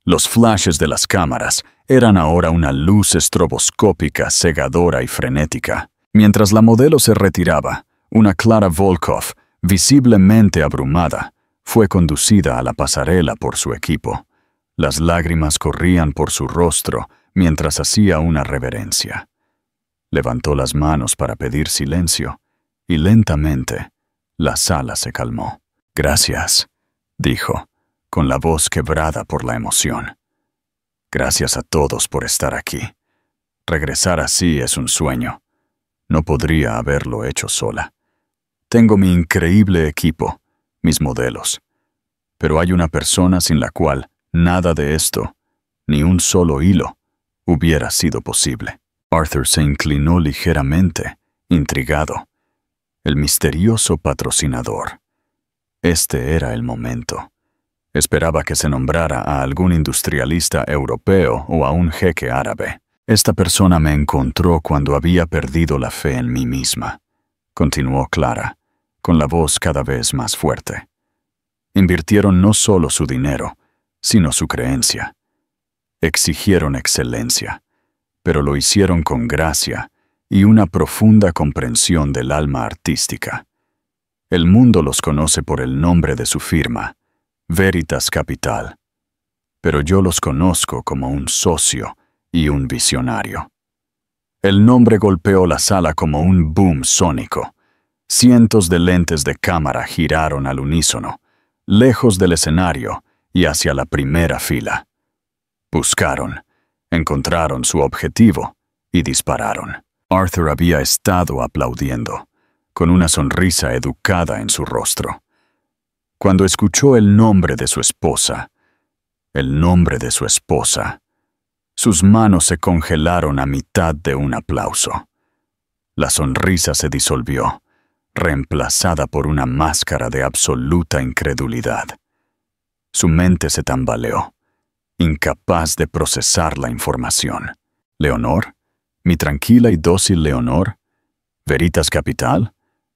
S1: Los flashes de las cámaras eran ahora una luz estroboscópica cegadora y frenética. Mientras la modelo se retiraba, una Clara Volkov, visiblemente abrumada, fue conducida a la pasarela por su equipo. Las lágrimas corrían por su rostro mientras hacía una reverencia. Levantó las manos para pedir silencio y lentamente la sala se calmó. «Gracias», dijo, con la voz quebrada por la emoción. «Gracias a todos por estar aquí. Regresar así es un sueño. No podría haberlo hecho sola. Tengo mi increíble equipo, mis modelos. Pero hay una persona sin la cual nada de esto, ni un solo hilo, hubiera sido posible». Arthur se inclinó ligeramente, intrigado. El misterioso patrocinador. Este era el momento. Esperaba que se nombrara a algún industrialista europeo o a un jeque árabe. «Esta persona me encontró cuando había perdido la fe en mí misma», continuó Clara, con la voz cada vez más fuerte. «Invirtieron no solo su dinero, sino su creencia. Exigieron excelencia, pero lo hicieron con gracia y una profunda comprensión del alma artística. El mundo los conoce por el nombre de su firma, Veritas Capital, pero yo los conozco como un socio y un visionario. El nombre golpeó la sala como un boom sónico. Cientos de lentes de cámara giraron al unísono, lejos del escenario y hacia la primera fila. Buscaron, encontraron su objetivo y dispararon. Arthur había estado aplaudiendo, con una sonrisa educada en su rostro. Cuando escuchó el nombre de su esposa, sus manos se congelaron a mitad de un aplauso. La sonrisa se disolvió, reemplazada por una máscara de absoluta incredulidad. Su mente se tambaleó, incapaz de procesar la información. ¿Leonor? ¿Mi tranquila y dócil Leonor? ¿Veritas Capital?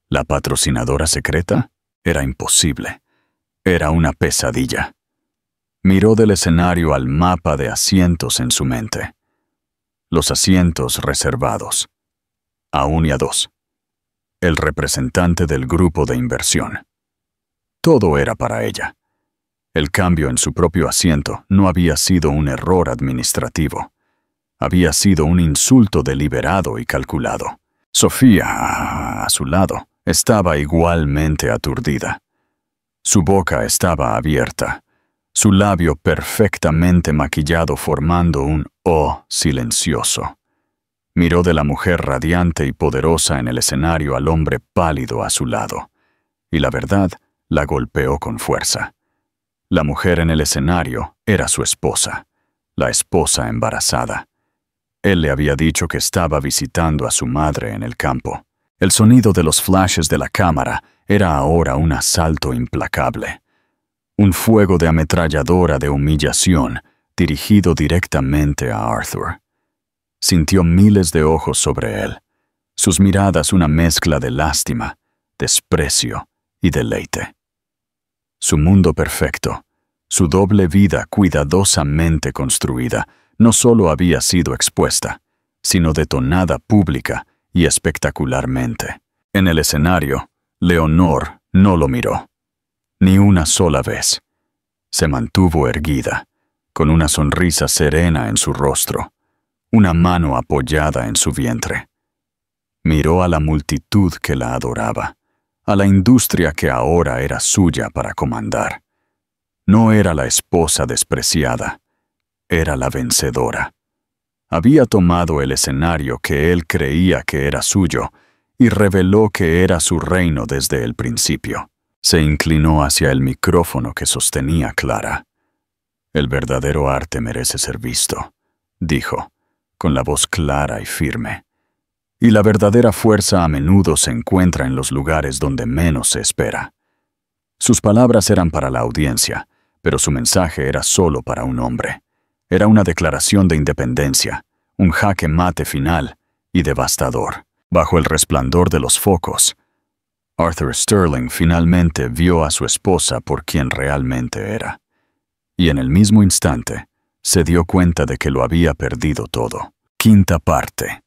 S1: ¿La patrocinadora secreta? Era imposible. Era una pesadilla. Miró del escenario al mapa de asientos en su mente. Los asientos reservados. A 1 y a 2. El representante del grupo de inversión. Todo era para ella. El cambio en su propio asiento no había sido un error administrativo. Había sido un insulto deliberado y calculado. Sofía, a su lado, estaba igualmente aturdida. Su boca estaba abierta, su labio perfectamente maquillado formando un O silencioso. Miró de la mujer radiante y poderosa en el escenario al hombre pálido a su lado, y la verdad la golpeó con fuerza. La mujer en el escenario era su esposa, la esposa embarazada. Él le había dicho que estaba visitando a su madre en el campo. El sonido de los flashes de la cámara era ahora un asalto implacable. Un fuego de ametralladora de humillación dirigido directamente a Arthur. Sintió miles de ojos sobre él, sus miradas una mezcla de lástima, desprecio y deleite. Su mundo perfecto, su doble vida cuidadosamente construida, no solo había sido expuesta, sino detonada pública y espectacularmente. En el escenario, Leonor no lo miró, ni una sola vez. Se mantuvo erguida, con una sonrisa serena en su rostro, una mano apoyada en su vientre. Miró a la multitud que la adoraba, a la industria que ahora era suya para comandar. No era la esposa despreciada, era la vencedora. Había tomado el escenario que él creía que era suyo y reveló que era su reino desde el principio. Se inclinó hacia el micrófono que sostenía Clara. «El verdadero arte merece ser visto», dijo, con la voz clara y firme. «Y la verdadera fuerza a menudo se encuentra en los lugares donde menos se espera». Sus palabras eran para la audiencia, pero su mensaje era solo para un hombre. Era una declaración de independencia, un jaque mate final y devastador. Bajo el resplandor de los focos, Arthur Sterling finalmente vio a su esposa por quien realmente era. Y en el mismo instante, se dio cuenta de que lo había perdido todo. Quinta parte.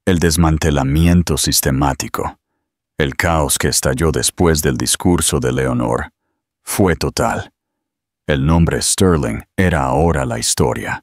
S1: El desmantelamiento sistemático. El caos que estalló después del discurso de Leonor fue total. El nombre Sterling era ahora la historia.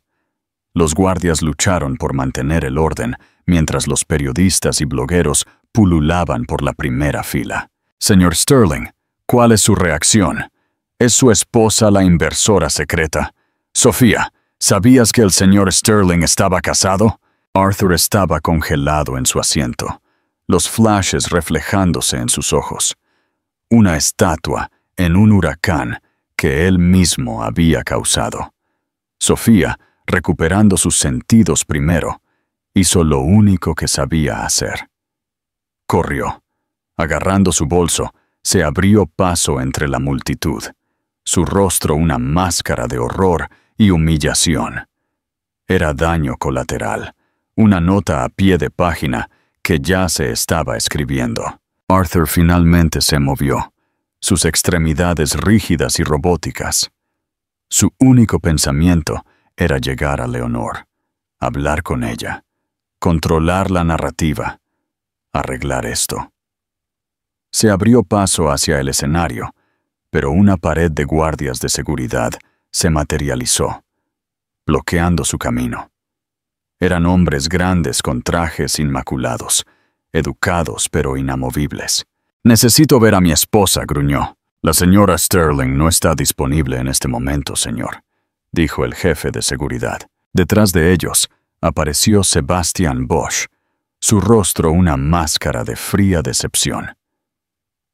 S1: Los guardias lucharon por mantener el orden, mientras los periodistas y blogueros pululaban por la primera fila. «Señor Sterling, ¿cuál es su reacción? ¿Es su esposa la inversora secreta? Sofía, ¿sabías que el señor Sterling estaba casado?» Arthur estaba congelado en su asiento, los flashes reflejándose en sus ojos. Una estatua en un huracán que él mismo había causado. Sofía, recuperando sus sentidos primero, hizo lo único que sabía hacer. Corrió. Agarrando su bolso, se abrió paso entre la multitud, su rostro una máscara de horror y humillación. Era daño colateral, una nota a pie de página que ya se estaba escribiendo. Arthur finalmente se movió, sus extremidades rígidas y robóticas. Su único pensamiento era llegar a Leonor, hablar con ella, controlar la narrativa, arreglar esto. Se abrió paso hacia el escenario, pero una pared de guardias de seguridad se materializó, bloqueando su camino. Eran hombres grandes con trajes inmaculados, educados pero inamovibles. «Necesito ver a mi esposa», gruñó. «La señora Sterling no está disponible en este momento, señor», dijo el jefe de seguridad. Detrás de ellos apareció Sebastian Bosch, su rostro una máscara de fría decepción.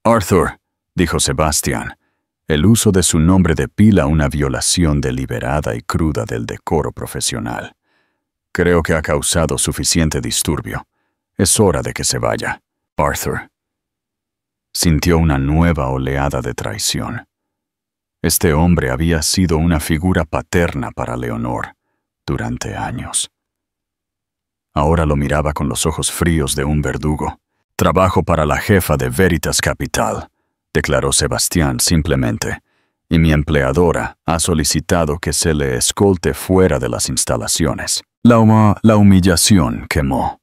S1: «Arthur», dijo Sebastian, el uso de su nombre de pila una violación deliberada y cruda del decoro profesional. «Creo que ha causado suficiente disturbio. Es hora de que se vaya, Arthur». Sintió una nueva oleada de traición. Este hombre había sido una figura paterna para Leonor durante años. Ahora lo miraba con los ojos fríos de un verdugo. «Trabajo para la jefa de Veritas Capital», declaró Sebastián simplemente, «y mi empleadora ha solicitado que se le escolte fuera de las instalaciones». La humillación quemó.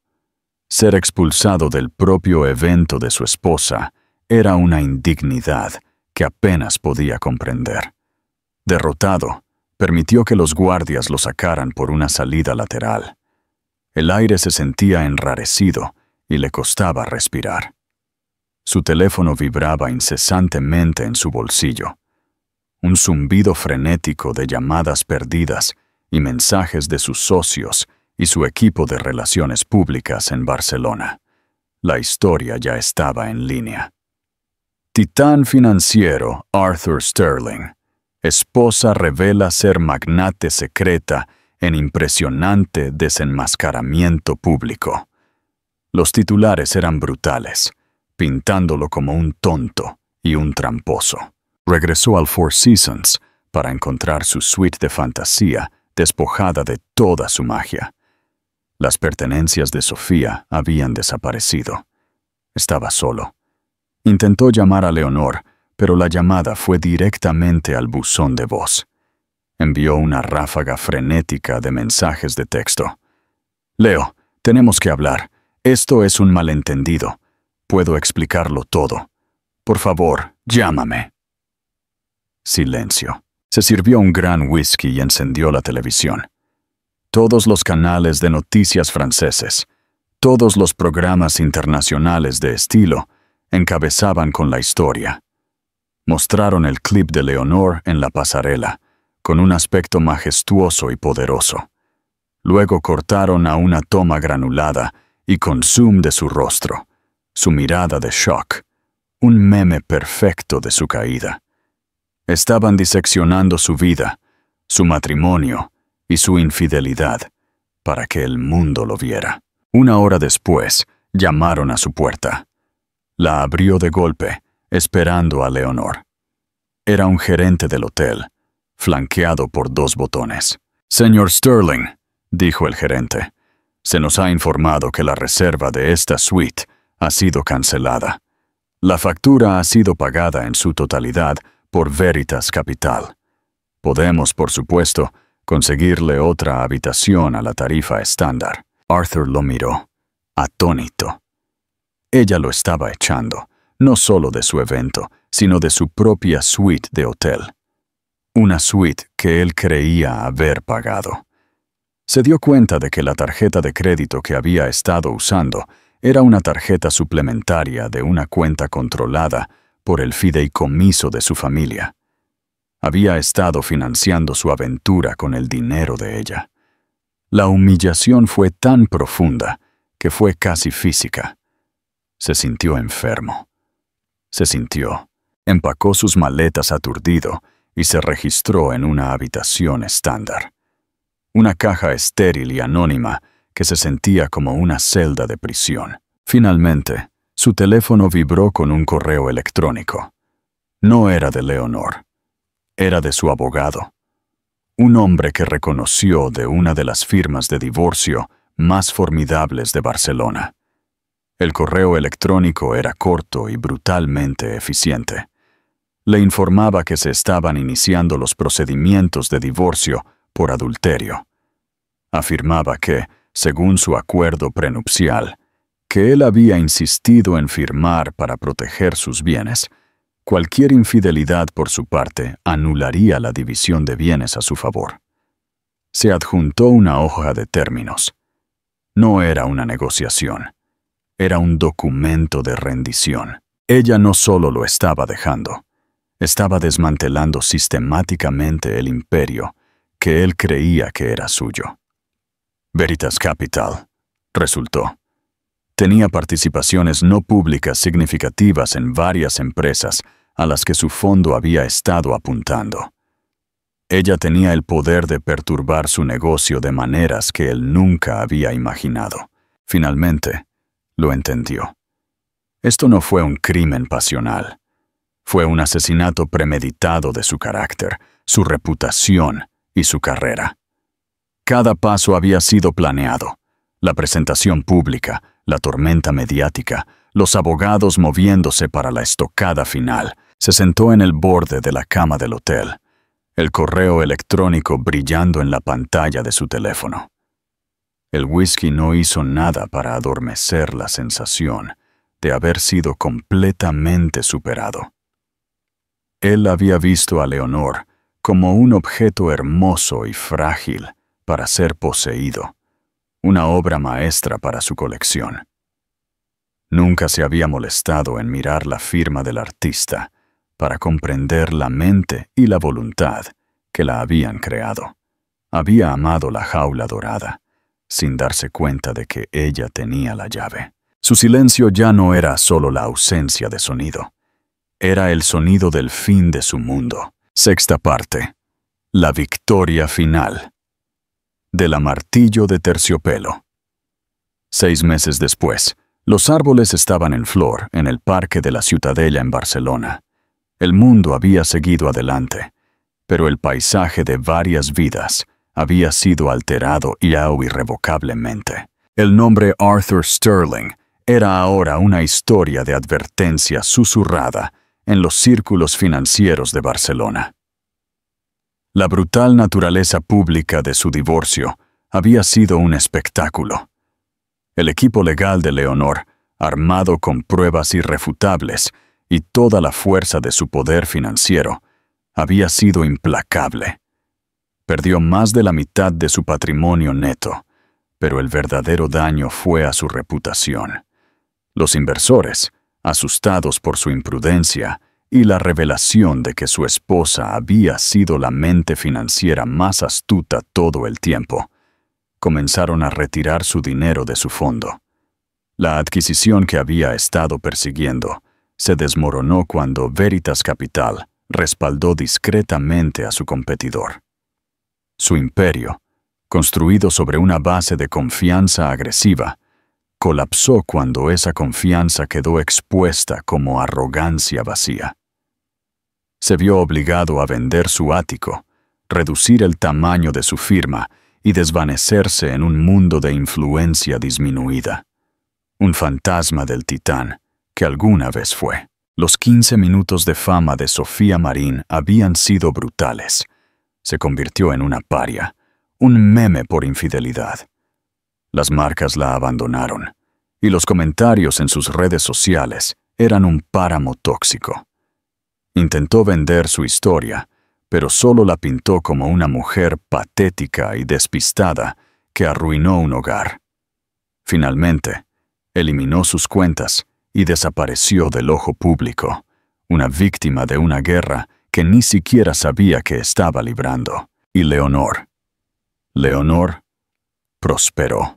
S1: Ser expulsado del propio evento de su esposa era una indignidad que apenas podía comprender. Derrotado, permitió que los guardias lo sacaran por una salida lateral. El aire se sentía enrarecido y le costaba respirar. Su teléfono vibraba incesantemente en su bolsillo. Un zumbido frenético de llamadas perdidas y mensajes de sus socios y su equipo de relaciones públicas en Barcelona. La historia ya estaba en línea. Titán financiero Arthur Sterling. Esposa revela ser magnate secreta en impresionante desenmascaramiento público. Los titulares eran brutales, pintándolo como un tonto y un tramposo. Regresó al Four Seasons para encontrar su suite de fantasía despojada de toda su magia. Las pertenencias de Sofía habían desaparecido. Estaba solo. Intentó llamar a Leonor, pero la llamada fue directamente al buzón de voz. Envió una ráfaga frenética de mensajes de texto. «Leo, tenemos que hablar. Esto es un malentendido. Puedo explicarlo todo. Por favor, llámame». Silencio. Se sirvió un gran whisky y encendió la televisión. Todos los canales de noticias franceses, todos los programas internacionales de estilo, encabezaban con la historia. Mostraron el clip de Leonor en la pasarela, con un aspecto majestuoso y poderoso. Luego cortaron a una toma granulada y con zoom de su rostro, su mirada de shock, un meme perfecto de su caída. Estaban diseccionando su vida, su matrimonio y su infidelidad, para que el mundo lo viera. Una hora después, llamaron a su puerta. La abrió de golpe, esperando a Leonor. Era un gerente del hotel, flanqueado por 2 botones. «Señor Sterling», dijo el gerente, «se nos ha informado que la reserva de esta suite ha sido cancelada. La factura ha sido pagada en su totalidad por Veritas Capital. Podemos, por supuesto, conseguirle otra habitación a la tarifa estándar». Arthur lo miró, atónito. Ella lo estaba echando, no solo de su evento, sino de su propia suite de hotel. Una suite que él creía haber pagado. Se dio cuenta de que la tarjeta de crédito que había estado usando era una tarjeta suplementaria de una cuenta controlada por el fideicomiso de su familia. Había estado financiando su aventura con el dinero de ella. La humillación fue tan profunda que fue casi física. Se sintió enfermo. Empacó sus maletas aturdido y se registró en una habitación estándar. Una caja estéril y anónima que se sentía como una celda de prisión. Finalmente, su teléfono vibró con un correo electrónico. No era de Leonor. Era de su abogado. Un hombre que reconoció de una de las firmas de divorcio más formidables de Barcelona. El correo electrónico era corto y brutalmente eficiente. Le informaba que se estaban iniciando los procedimientos de divorcio por adulterio. Afirmaba que, según su acuerdo prenupcial, que él había insistido en firmar para proteger sus bienes, cualquier infidelidad por su parte anularía la división de bienes a su favor. Se adjuntó una hoja de términos. No era una negociación, era un documento de rendición. Ella no solo lo estaba dejando, estaba desmantelando sistemáticamente el imperio que él creía que era suyo. Veritas Capital, resultó, tenía participaciones no públicas significativas en varias empresas a las que su fondo había estado apuntando. Ella tenía el poder de perturbar su negocio de maneras que él nunca había imaginado. Finalmente, lo entendió. Esto no fue un crimen pasional. Fue un asesinato premeditado de su carácter, su reputación y su carrera. Cada paso había sido planeado. La presentación pública, la tormenta mediática, los abogados moviéndose para la estocada final. Se sentó en el borde de la cama del hotel, el correo electrónico brillando en la pantalla de su teléfono. El whisky no hizo nada para adormecer la sensación de haber sido completamente superado. Él había visto a Leonor como un objeto hermoso y frágil para ser poseído, una obra maestra para su colección. Nunca se había molestado en mirar la firma del artista para comprender la mente y la voluntad que la habían creado. Había amado la jaula dorada, sin darse cuenta de que ella tenía la llave. Su silencio ya no era solo la ausencia de sonido. Era el sonido del fin de su mundo. Sexta parte. La victoria final. De la martillo de terciopelo. 6 meses después, los árboles estaban en flor en el Parque de la Ciutadella en Barcelona. El mundo había seguido adelante, pero el paisaje de varias vidas había sido alterado ya irrevocablemente. El nombre Arthur Sterling era ahora una historia de advertencia susurrada en los círculos financieros de Barcelona. La brutal naturaleza pública de su divorcio había sido un espectáculo. El equipo legal de Leonor, armado con pruebas irrefutables y toda la fuerza de su poder financiero, había sido implacable. Perdió más de la mitad de su patrimonio neto, pero el verdadero daño fue a su reputación. Los inversores, asustados por su imprudencia y la revelación de que su esposa había sido la mente financiera más astuta todo el tiempo, comenzaron a retirar su dinero de su fondo. La adquisición que había estado persiguiendo se desmoronó cuando Veritas Capital respaldó discretamente a su competidor. Su imperio, construido sobre una base de confianza agresiva, colapsó cuando esa confianza quedó expuesta como arrogancia vacía. Se vio obligado a vender su ático, reducir el tamaño de su firma y desvanecerse en un mundo de influencia disminuida. Un fantasma del titán que alguna vez fue. Los 15 minutos de fama de Sofía Marín habían sido brutales. Se convirtió en una paria, un meme por infidelidad. Las marcas la abandonaron, y los comentarios en sus redes sociales eran un páramo tóxico. Intentó vender su historia, pero solo la pintó como una mujer patética y despistada que arruinó un hogar. Finalmente, eliminó sus cuentas y desapareció del ojo público, una víctima de una guerra que ni siquiera sabía que estaba librando. Y Leonor prosperó.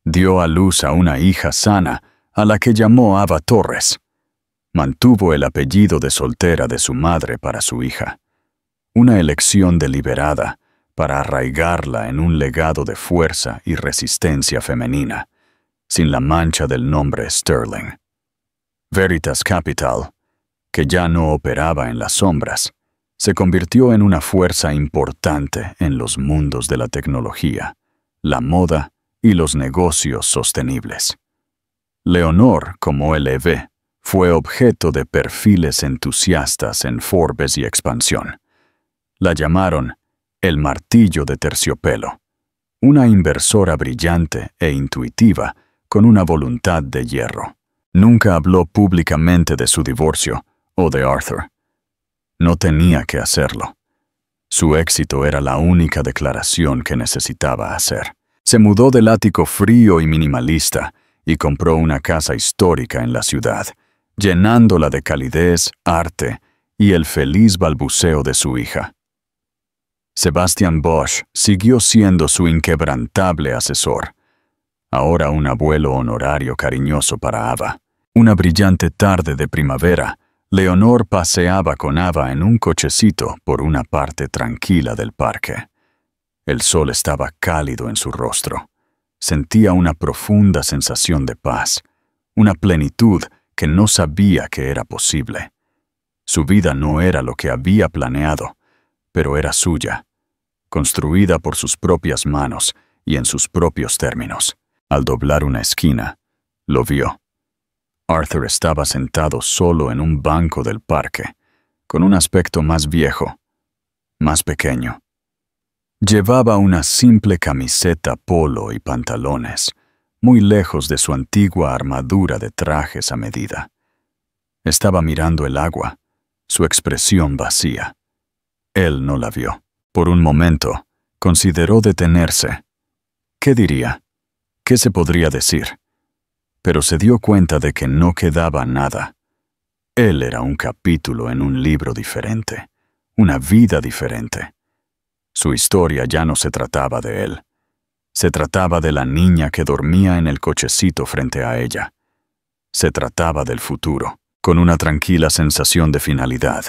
S1: Dio a luz a una hija sana a la que llamó Ava Torres. Mantuvo el apellido de soltera de su madre para su hija. Una elección deliberada para arraigarla en un legado de fuerza y resistencia femenina, sin la mancha del nombre Sterling. Veritas Capital, que ya no operaba en las sombras, se convirtió en una fuerza importante en los mundos de la tecnología, la moda y los negocios sostenibles. Leonor, como LV, fue objeto de perfiles entusiastas en Forbes y Expansión. La llamaron el martillo de terciopelo, Una inversora brillante e intuitiva con una voluntad de hierro. Nunca habló públicamente de su divorcio o de Arthur. No tenía que hacerlo. Su éxito era la única declaración que necesitaba hacer. Se mudó del ático frío y minimalista y compró una casa histórica en la ciudad, llenándola de calidez, arte y el feliz balbuceo de su hija. Sebastian Bosch siguió siendo su inquebrantable asesor, ahora un abuelo honorario cariñoso para Ava. Una brillante tarde de primavera, Leonor paseaba con Ava en un cochecito por una parte tranquila del parque. El sol estaba cálido en su rostro. Sentía una profunda sensación de paz, una plenitud que no sabía que era posible. Su vida no era lo que había planeado, pero era suya, construida por sus propias manos y en sus propios términos. Al doblar una esquina, lo vio. Arthur estaba sentado solo en un banco del parque, con un aspecto más viejo, más pequeño. Llevaba una simple camiseta polo y pantalones, muy lejos de su antigua armadura de trajes a medida. Estaba mirando el agua, su expresión vacía. Él no la vio. Por un momento, consideró detenerse. ¿Qué diría? ¿Qué se podría decir? Pero se dio cuenta de que no quedaba nada. Él era un capítulo en un libro diferente, una vida diferente. Su historia ya no se trataba de él. Se trataba de la niña que dormía en el cochecito frente a ella. Se trataba del futuro. Con una tranquila sensación de finalidad,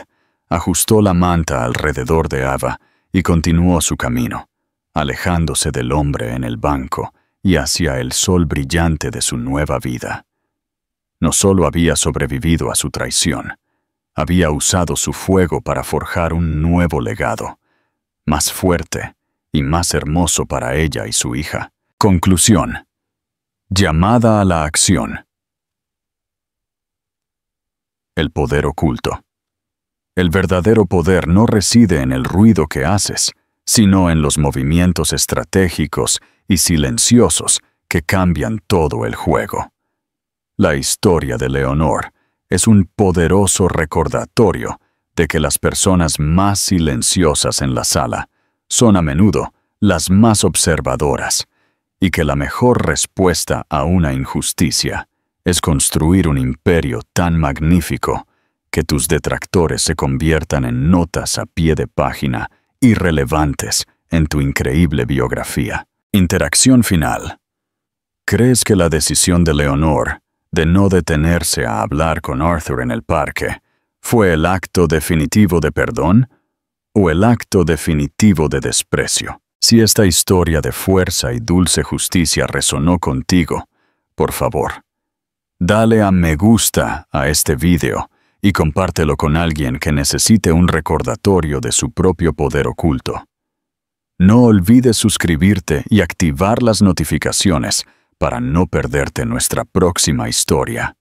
S1: ajustó la manta alrededor de Ava y continuó su camino, alejándose del hombre en el banco y hacia el sol brillante de su nueva vida. No solo había sobrevivido a su traición, había usado su fuego para forjar un nuevo legado, más fuerte y más hermoso para ella y su hija. Conclusión. Llamada a la acción. El poder oculto. El verdadero poder no reside en el ruido que haces, sino en los movimientos estratégicos y silenciosos que cambian todo el juego. La historia de Leonor es un poderoso recordatorio de que las personas más silenciosas en la sala son a menudo las más observadoras y que la mejor respuesta a una injusticia es construir un imperio tan magnífico que tus detractores se conviertan en notas a pie de página irrelevantes en tu increíble biografía. Interacción final. ¿Crees que la decisión de Leonor de no detenerse a hablar con Arthur en el parque fue el acto definitivo de perdón o el acto definitivo de desprecio? Si esta historia de fuerza y dulce justicia resonó contigo, por favor, dale a me gusta a este video y compártelo con alguien que necesite un recordatorio de su propio poder oculto. No olvides suscribirte y activar las notificaciones para no perderte nuestra próxima historia.